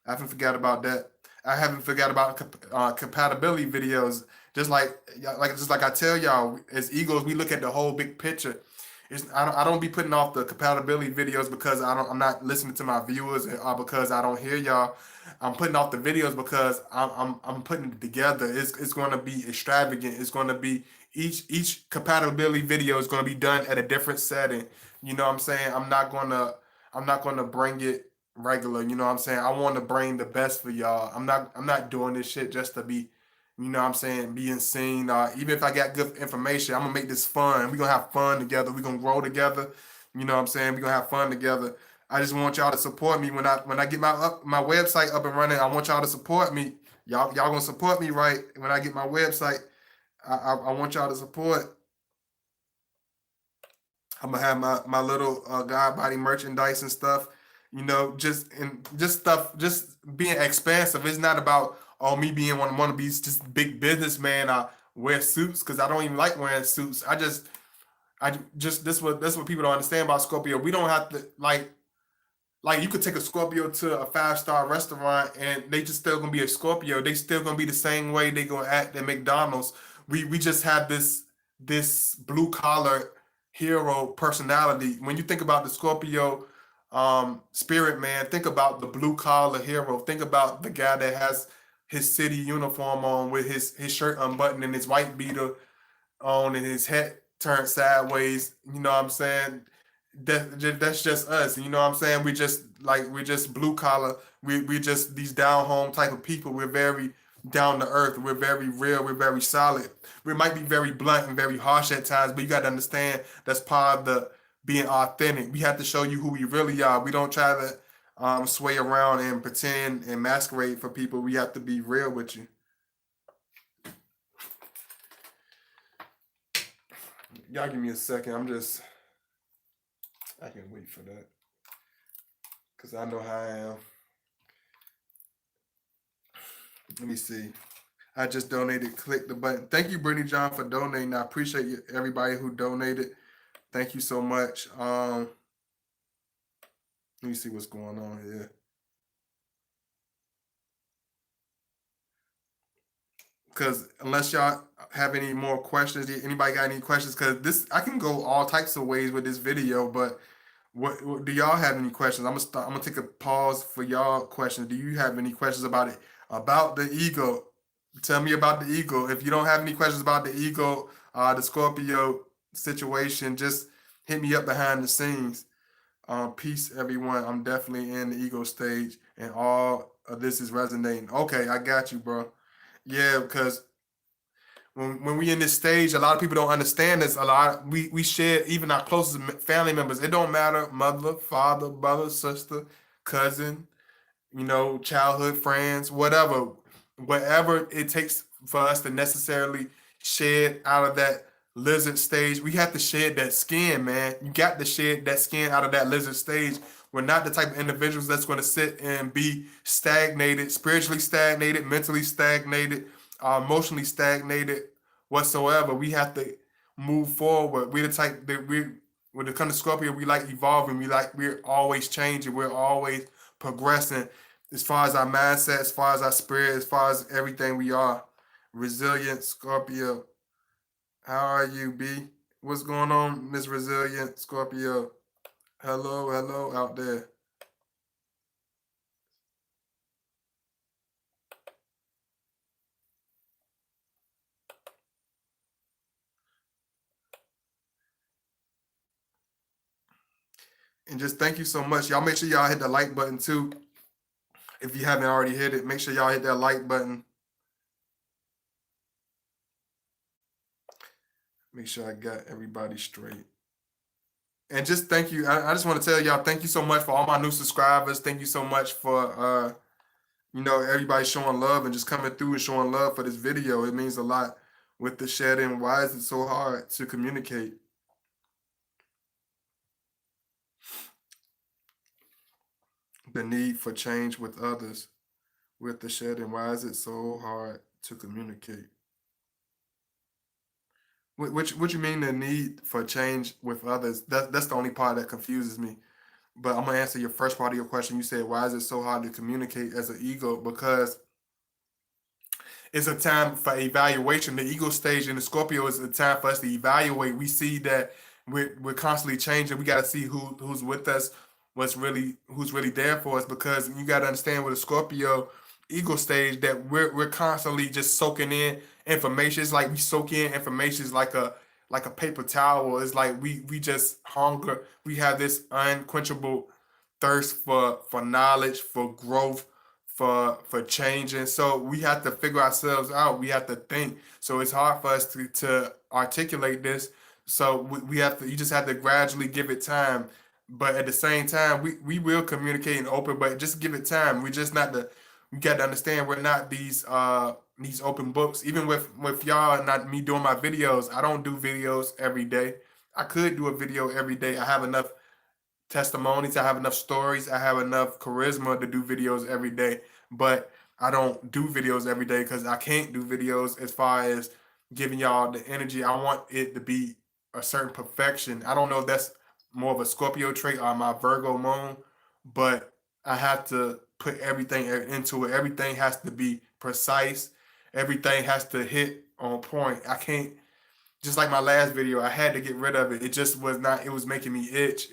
[SPEAKER 1] I haven't forgot about that. I haven't forgot about compatibility videos. Just like I tell y'all, as egos, we look at the whole big picture. I don't be putting off the compatibility videos because I'm not listening to my viewers or because I don't hear y'all. I'm putting off the videos because I'm putting it together. It's going to be extravagant. It's going to be each compatibility video is going to be done at a different setting. You know what I'm saying? I'm not gonna bring it regular. You know what I'm saying? I want to bring the best for y'all. I'm not doing this shit just to be, you know what I'm saying, being seen. Even if I got good information, I'm gonna make this fun. We're gonna have fun together. We're gonna grow together. You know what I'm saying? We're gonna have fun together. I just want y'all to support me when I get my website up and running. I want y'all to support me. Y'all gonna support me, right? When I get my website, I want y'all to support. I'm gonna have my little God body merchandise and stuff. Just stuff, just being expansive. It's not about me being one of these just big businessman. I wear suits because I don't even like wearing suits. I just this what people don't understand about Scorpio. We don't have to like you could take a Scorpio to a 5-star restaurant and they just still gonna be a Scorpio. They still gonna be the same way they gonna act at McDonald's. We just have this blue collar hero personality. When you think about the Scorpio spirit man, think about the blue collar hero. Think about the guy that has his city uniform on with his shirt unbuttoned and his white beater on and his head turned sideways. You know what I'm saying? That's just us. You know what I'm saying? We're just blue collar. We just these down home type of people. We're very down to earth. We're very real. We're very solid. We might be very blunt and very harsh at times, but you got to understand that's part of the being authentic. We have to show you who we really are. We don't try to sway around and pretend and masquerade for people. We have to be real with you. Y'all give me a second. I can wait for that because I know how I am. Let me see. I just donated. Click the button. Thank you, Brittany John, for donating. I appreciate you, everybody who donated. Thank you so much. Let me see what's going on here. Because unless y'all have any more questions, anybody got any questions? Because this, I can go all types of ways with this video, but what do y'all have any questions? I'm gonna take a pause for y'all questions. Do you have any questions about it? About the ego? Tell me about the ego. If you don't have any questions about the ego, the Scorpio situation, just hit me up behind the scenes. Peace, everyone. I'm definitely in the ego stage, and all of this is resonating. Okay, I got you, bro. Yeah, because when we in this stage, a lot of people don't understand this. A lot we share even our closest family members. It don't matter, mother, father, brother, sister, cousin, childhood friends, whatever it takes for us to necessarily shed out of that lizard stage. We have to shed that skin, man. You got to shed that skin out of that lizard stage. We're not the type of individuals that's going to sit and be stagnated, spiritually stagnated, mentally stagnated, emotionally stagnated, whatsoever. We have to move forward. We're the type that when it comes to Scorpio, we like evolving. We're always changing. We're always progressing as far as our mindset, as far as our spirit, as far as everything we are. Resilient Scorpio. How are you, B? What's going on, Miss Resilient Scorpio? Hello, hello out there. And just thank you so much. Y'all make sure y'all hit the like button too. If you haven't already hit it, make sure y'all hit that like button. Make sure I got everybody straight. And just thank you. I just want to tell y'all thank you so much for all my new subscribers. Thank you so much for everybody showing love and just coming through and showing love for this video. It means a lot with the shedding. Why is it so hard to communicate? The need for change with others with the shedding. Why is it so hard to communicate? What you mean the need for change with others? That's the only part that confuses me. But I'm gonna answer your first part of your question. You said, why is it so hard to communicate as an ego? Because it's a time for evaluation. The ego stage in the Scorpio is a time for us to evaluate. We see that we're constantly changing. We got to see who's with us, who's really there for us. Because you got to understand with a Scorpio ego stage that we're constantly just soaking in information. It's like we soak in information. It's like a paper towel. It's like we just hunger. We have this unquenchable thirst for knowledge, for growth, for changing. So we have to figure ourselves out. We have to think. So it's hard for us to articulate this. So we have to. You just have to gradually give it time. But at the same time, we will communicate and open. But just give it time. We just not the. We got to understand we're not these open books. Even with y'all, not me doing my videos. I don't do videos every day. I could do a video every day. I have enough testimonies. I have enough stories. I have enough charisma to do videos every day. But I don't do videos every day because I can't do videos as far as giving y'all the energy. I want it to be a certain perfection. I don't know if that's more of a Scorpio trait or my Virgo moon, but I have to put everything into it. Everything has to be precise. Everything has to hit on point. I can't just like my last video, I had to get rid of it. It just was not, it was making me itch.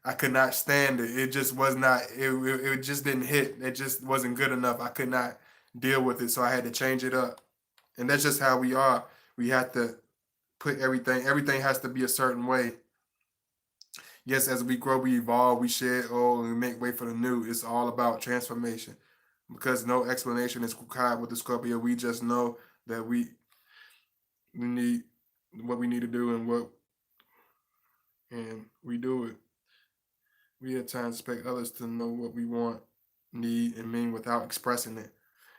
[SPEAKER 1] I could not stand it. It just was not. It just didn't hit. It just wasn't good enough. I could not deal with it, so I had to change it up. And that's just how we are. We have to put everything. Everything has to be a certain way. Yes, as we grow, we evolve, we shed old, and we make way for the new. It's all about transformation, because no explanation is required with the Scorpio. We just know that we need what we need to do and we do it. We at times expect others to know what we want, need, and mean without expressing it.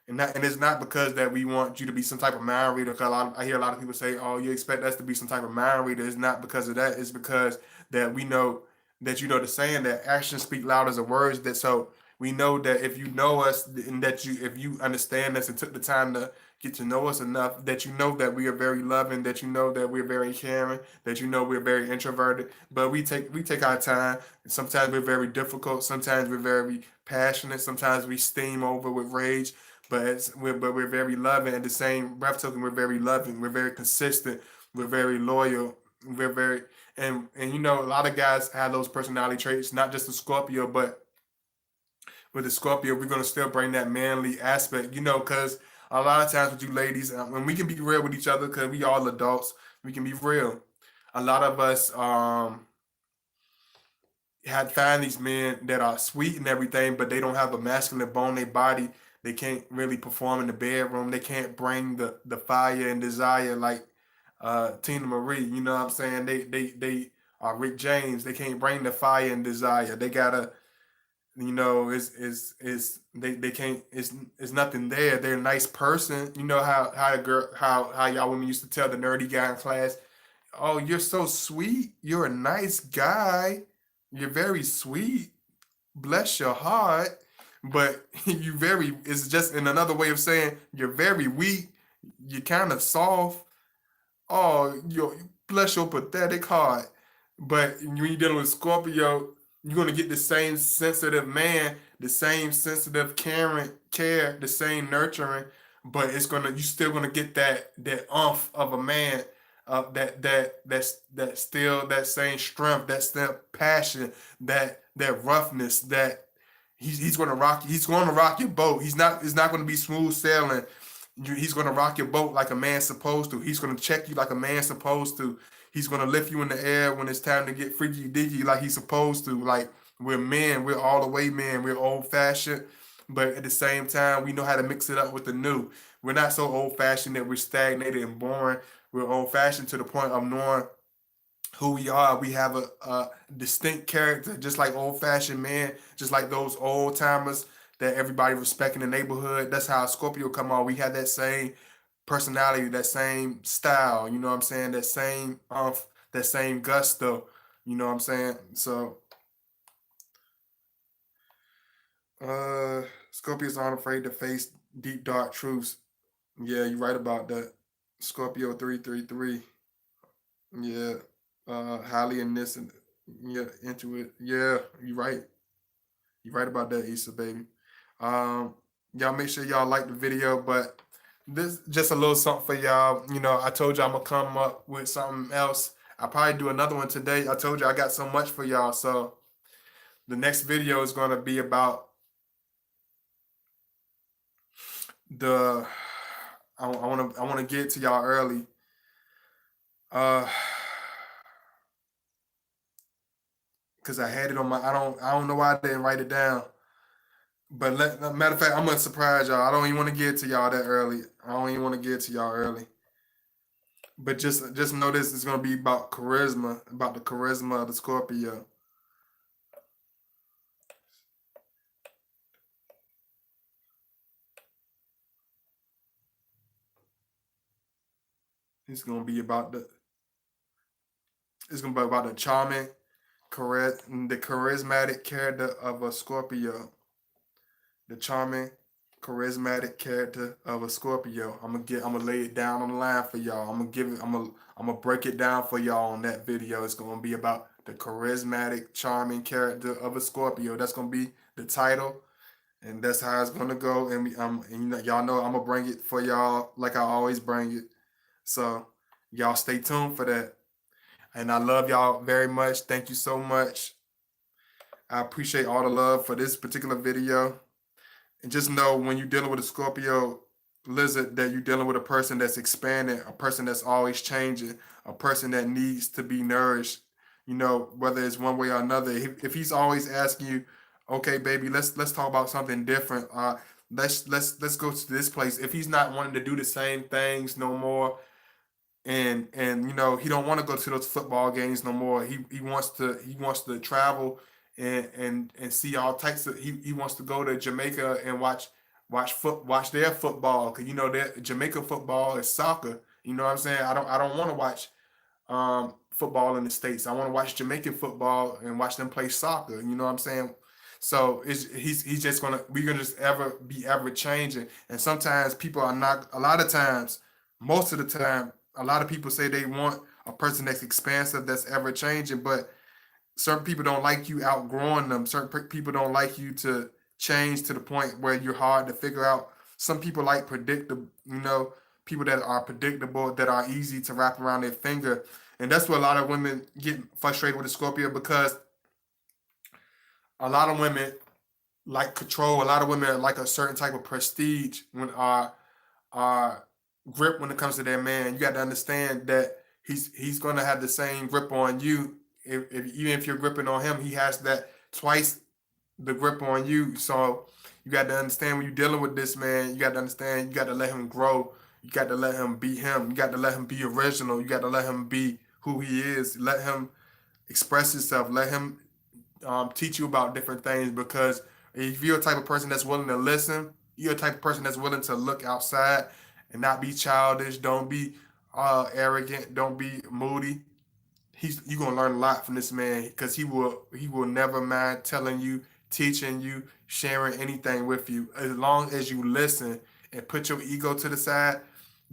[SPEAKER 1] And it's not because that we want you to be some type of mind reader. Because I hear a lot of people say, "Oh, you expect us to be some type of mind reader." It's not because of that. It's because that we know that the saying that actions speak louder than words. That so we know that if you know us and that you if you understand us and took the time to get to know us enough that you know that we are very loving, that you know that we're very caring, that you know we're very introverted. But we take our time. Sometimes we're very difficult. Sometimes we're very passionate. Sometimes we steam over with rage. But we're very loving. At the same breath token, we're very loving. We're very consistent. We're very loyal. We're very and a lot of guys have those personality traits. Not just the Scorpio, but with the Scorpio, we're gonna still bring that manly aspect, because a lot of times with you ladies, when we can be real with each other, because we all adults, we can be real. A lot of us had find these men that are sweet and everything, but they don't have a masculine bone in their body. They can't really perform in the bedroom. They can't bring the fire and desire like Tina Marie. You know what I'm saying? They are Rick James. They can't bring the fire and desire. They gotta is they can't it's nothing there. They're a nice person. You know how a girl how y'all women used to tell the nerdy guy in class, "Oh, you're so sweet. You're a nice guy. You're very sweet. Bless your heart." But you very it's just in another way of saying you're very weak. You're kind of soft. Oh, bless your pathetic heart. But when you're dealing with Scorpio, you're gonna get the same sensitive man, the same sensitive caring care, the same nurturing, but you still gonna get that umph of a man, that still that same strength, that still passion, that roughness, that he's gonna rock your boat. It's not gonna be smooth sailing. He's gonna rock your boat like a man's supposed to. He's gonna check you like a man's supposed to. He's gonna lift you in the air when it's time to get freaky diggy like he's supposed to. Like we're men, we're all the way men, we're old fashioned, but at the same time we know how to mix it up with the new. We're not so old fashioned that we're stagnated and boring. We're old fashioned to the point of knowing who we are. We have a distinct character, just like old fashioned men, just like those old timers that everybody respect in the neighborhood. That's how Scorpio come on. We have that same personality, that same style. You know what I'm saying? That same gusto. You know what I'm saying? So, uh, Scorpios aren't afraid to face deep dark truths. Yeah, you're right about that. Scorpio 333. Yeah, highly in this and yeah, into it. Yeah, you're right. You're right about that, Issa baby. Um, y'all make sure y'all like the video, but this just a little something for y'all. I told you I'm gonna come up with something else. I'll probably do another one today. I told you I got so much for y'all. So the next video is gonna be about the I wanna get to y'all early. Uh because I had it on my I don't know why I didn't write it down. But matter of fact, I'm gonna surprise y'all. I don't even want to get to y'all that early. I don't even want to get to y'all early. But just know this is gonna be about charisma, about the charisma of the Scorpio. It's gonna be about the it's gonna be about the charming, the charismatic character of a Scorpio. The charming, charismatic character of a Scorpio. I'm gonna lay it down on the line for y'all. I'm gonna break it down for y'all on that video. It's gonna be about the charismatic, charming character of a Scorpio. That's gonna be the title, and that's how it's gonna go. And y'all know I'm gonna bring it for y'all like I always bring it. So y'all stay tuned for that. And I love y'all very much. Thank you so much. I appreciate all the love for this particular video. And just know when you're dealing with a Scorpio lizard that you're dealing with a person that's expanding, a person that's always changing, a person that needs to be nourished. Whether it's one way or another. If he's always asking you, "Okay, baby, let's talk about something different. Let's go to this place." If he's not wanting to do the same things no more, and he don't want to go to those football games no more. He wants to travel and see all types of he wants to go to Jamaica and watch their football because their Jamaica football is soccer. You know what I'm saying? I don't want to watch football in the States. I want to watch Jamaican football and watch them play soccer. You know what I'm saying? So he's just gonna we're gonna just ever be ever changing. And sometimes people are not. A lot of times, most of the time, a lot of people say they want a person that's expansive, that's ever changing, but certain people don't like you outgrowing them. Certain people don't like you to change to the point where you're hard to figure out. Some people like predictable, people that are predictable, that are easy to wrap around their finger. And that's where a lot of women get frustrated with the Scorpio, because a lot of women like control. A lot of women like a certain type of prestige when are grip when it comes to their man. You got to understand that he's gonna have the same grip on you. If even if you're gripping on him, he has that twice the grip on you. So you got to understand, when you're dealing with this man, you got to understand, you got to let him grow. You got to let him be him. You got to let him be original. You got to let him be who he is. Let him express himself. Let him teach you about different things, because if you're a type of person that's willing to listen, you're a type of person that's willing to look outside and not be childish. Don't be arrogant. Don't be moody. You're gonna learn a lot from this man, because he will never mind telling you, teaching you, sharing anything with you. As long as you listen and put your ego to the side,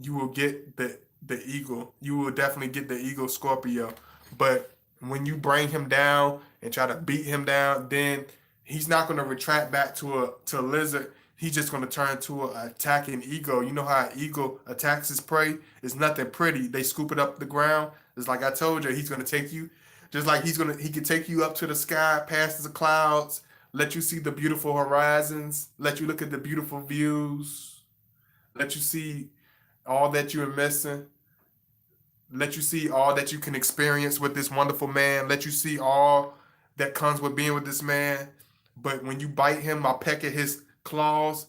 [SPEAKER 1] you will get the ego. You will definitely get the ego, Scorpio. But when you bring him down and try to beat him down, then he's not gonna retract back to a lizard. He's just gonna turn to an attacking ego. You know how an eagle attacks his prey? It's nothing pretty. They scoop it up the ground. It's like I told you, he's gonna take you, just like he can take you up to the sky, past the clouds, let you see the beautiful horizons, let you look at the beautiful views, let you see all that you're missing, let you see all that you can experience with this wonderful man, let you see all that comes with being with this man. But when you bite him or peck at his claws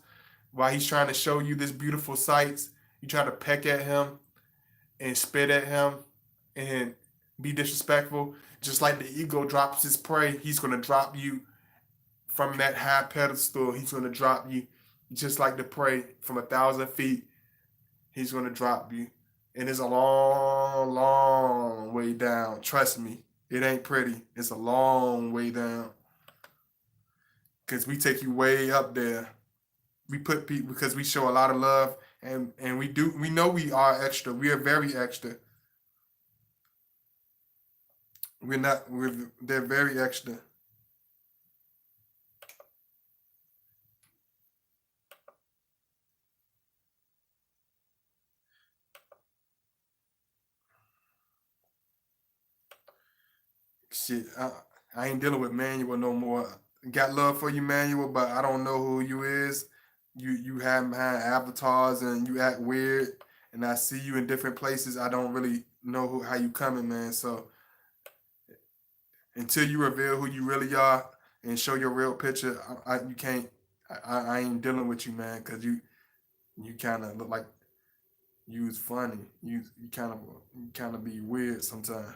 [SPEAKER 1] while he's trying to show you this beautiful sights, you try to peck at him and spit at him and be disrespectful. Just like the ego drops his prey, he's gonna drop you from that high pedestal. He's gonna drop you just like the prey from 1,000 feet. He's gonna drop you, and it's a long, long way down. Trust me, it ain't pretty. It's a long way down, because we take you way up there. We put people, because we show a lot of love, and we know we are extra. We are very extra. We're not. They're very extra. Shit, I ain't dealing with Manuel no more. Got love for you, Manuel, but I don't know who you is. You have behind avatars and you act weird, and I see you in different places. I don't really know how you coming, man. So until you reveal who you really are and show your real picture, you can't. I ain't dealing with you, man, because you kind of look like you was funny. You kind of be weird sometimes.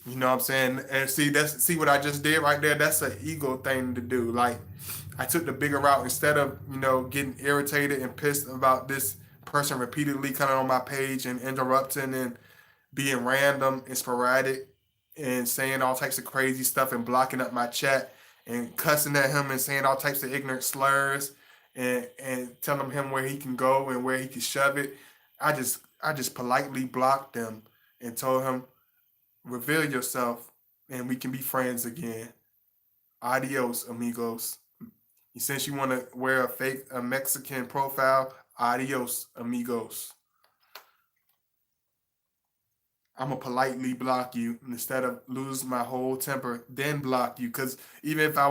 [SPEAKER 1] You know what I'm saying? And see what I just did right there? That's an ego thing to do. Like, I took the bigger route instead of, getting irritated and pissed about this person repeatedly coming on my page and interrupting and being random and sporadic and saying all types of crazy stuff and blocking up my chat and cussing at him and saying all types of ignorant slurs and telling him where he can go and where he can shove it. I just politely blocked him and told him, reveal yourself and we can be friends again. Adios, amigos. Since you want to wear a Mexican profile, adios, amigos. I'm gonna politely block you instead of lose my whole temper, then block you. Cause even if I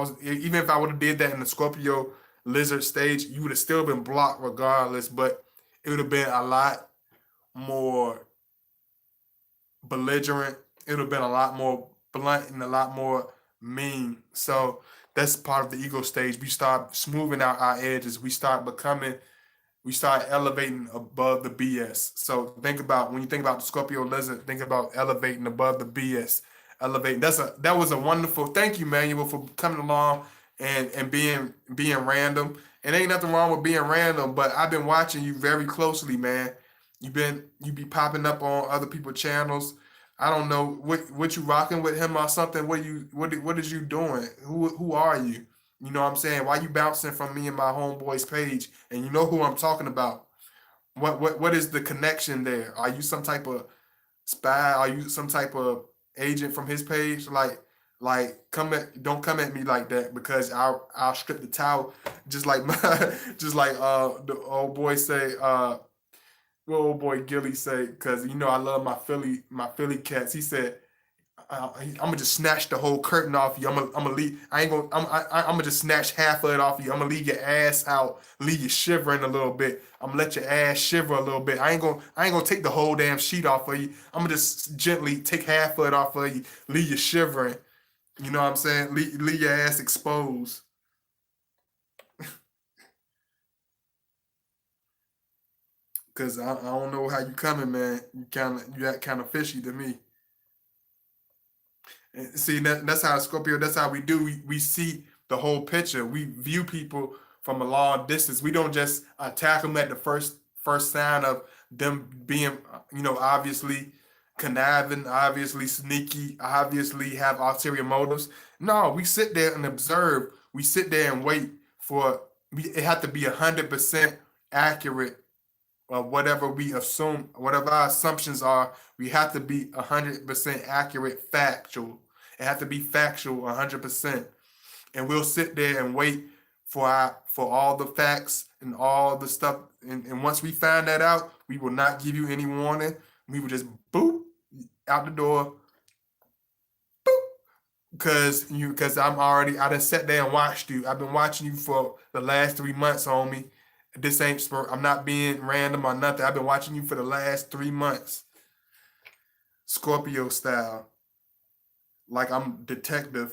[SPEAKER 1] would have did that in the Scorpio lizard stage, you would have still been blocked regardless. But it would have been a lot more belligerent. It would have been a lot more blunt and a lot more mean. So that's part of the ego stage. We start smoothing out our edges. We start elevating above the BS. So think about, when you think about the Scorpio lizard, think about elevating above the BS. Elevating. That was a wonderful. Thank you, Manuel, for coming along and being random. And ain't nothing wrong with being random, but I've been watching you very closely, man. You be popping up on other people's channels. I don't know what you rocking with him or something. What is you doing? Who are you? You know what I'm saying? Why you bouncing from me and my homeboy's page? And you know who I'm talking about. What is the connection there? Are you some type of spy? Are you some type of agent from his page? Like don't come at me like that because I'll strip the towel just like my just like the old boy say what old boy Gilly say, because you know I love my Philly cats. He said I'm gonna just snatch the whole curtain off you. I'm gonna leave. I ain't gonna. I'm gonna just snatch half of it off you. I'm gonna leave your ass out, leave you shivering a little bit. I'm gonna let your ass shiver a little bit. I ain't gonna take the whole damn sheet off of you. I'm gonna just gently take half of it off of you, leave you shivering. You know what I'm saying? Leave your ass exposed. Cause I don't know how you coming, man. You act kind of fishy to me. And see that's how Scorpio. That's how we do. We see the whole picture. We view people from a long distance. We don't just attack them at the first sign of them being, obviously conniving, obviously sneaky, obviously have ulterior motives. No, we sit there and observe. We sit there and wait for. It have to be 100% accurate whatever we assume, whatever our assumptions are, we have to be 100% accurate, factual. It has to be factual 100%. And we'll sit there and wait for all the facts and all the stuff. And once we find that out, we will not give you any warning. We will just boop out the door, because I done sat there and watched you. I've been watching you for the last 3 months, homie. This ain't I'm not being random or nothing. I've been watching you for the last 3 months, Scorpio style. Like I'm detective.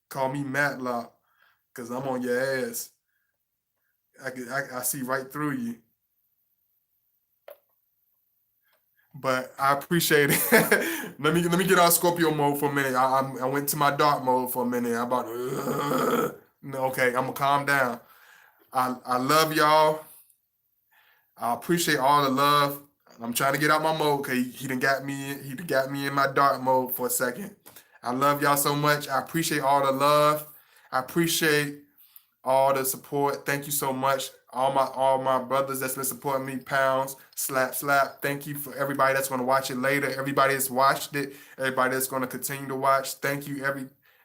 [SPEAKER 1] Call me Matlock, cause I'm on your ass. I see right through you. But I appreciate it. Let me get out Scorpio mode for a minute. I went to my dark mode for a minute. I'm about no, okay. I'm gonna calm down. I love y'all. I appreciate all the love. I'm trying to get out my mode because he done got me in my dark mode for a second. I love y'all so much. I appreciate all the love. I appreciate all the support. Thank you so much. All my brothers that's been supporting me, pounds, slap, slap. Thank you for everybody that's gonna watch it later. Everybody that's watched it, everybody that's gonna continue to watch. Thank you,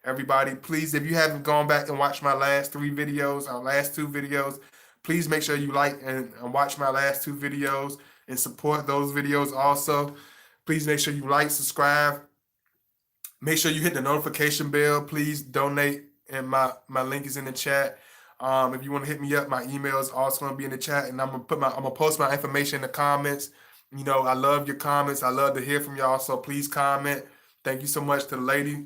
[SPEAKER 1] everybody. Please, if you haven't gone back and watched my last 3 videos, our last 2 videos, please make sure you like and watch my last 2 videos and support those videos also. Please make sure you like, subscribe, make sure you hit the notification bell. Please donate, and my link is in the chat. If you want to hit me up, my email is also going to be in the chat, and I'm gonna post my information in the comments. I love your comments. I love to hear from y'all. So please comment. Thank you so much to the lady.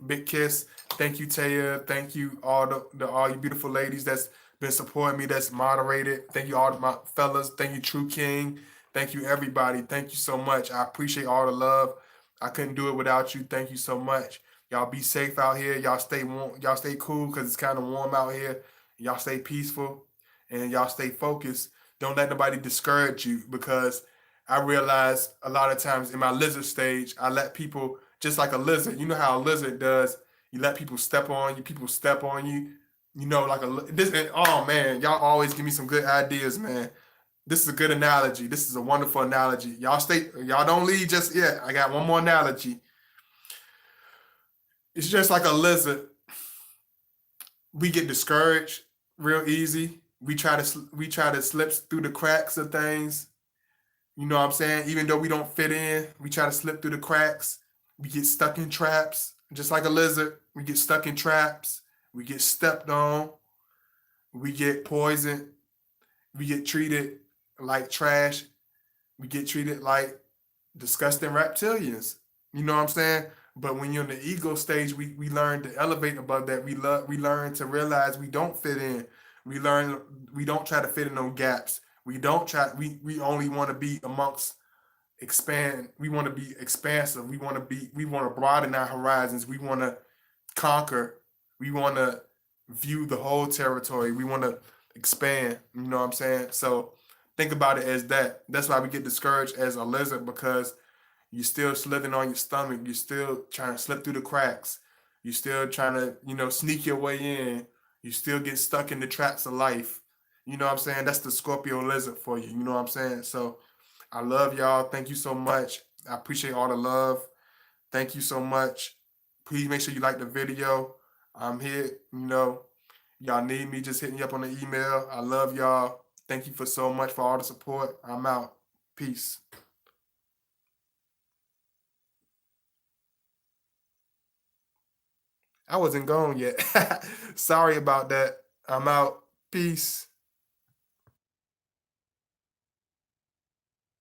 [SPEAKER 1] Big kiss. Thank you, Taya. Thank you all you beautiful ladies that's been supporting me. That's moderated. Thank you all my fellas. Thank you, True King. Thank you, everybody. Thank you so much. I appreciate all the love. I couldn't do it without you. Thank you so much. Y'all be safe out here. Y'all stay warm. Y'all stay cool because it's kind of warm out here. Y'all stay peaceful and y'all stay focused. Don't let nobody discourage you, because I realize a lot of times in my lizard stage, I let people, just like a lizard. You know how a lizard does. You let people step on you. People step on you. Like this. Oh man, y'all always give me some good ideas, man. This is a good analogy. This is a wonderful analogy. Y'all don't leave just yet. I got one more analogy. It's just like a lizard. We get discouraged real easy. We try to slip through the cracks of things. You know what I'm saying? Even though we don't fit in, we try to slip through the cracks. We get stuck in traps, just like a lizard. We get stuck in traps. We get stepped on. We get poisoned. We get treated like trash. We get treated like disgusting reptilians. You know what I'm saying? But when you're in the ego stage, we learn to elevate above that. We learn to realize we don't fit in. We don't try to fit in no gaps. We only want to be amongst expand. We want to be expansive. We want to broaden our horizons. We want to conquer. We want to view the whole territory. We want to expand. You know what I'm saying? So think about it as that. That's why we get discouraged as a lizard, because You still slithering on your stomach. You still trying to slip through the cracks. You still trying to, sneak your way in. You still get stuck in the traps of life. You know what I'm saying? That's the Scorpio lizard for you. You know what I'm saying? So I love y'all. Thank you so much. I appreciate all the love. Thank you so much. Please make sure you like the video. I'm here. Y'all need me, just hit me up on the email. I love y'all. Thank you for so much for all the support. I'm out. Peace. I wasn't gone yet. Sorry about that. I'm out. Peace.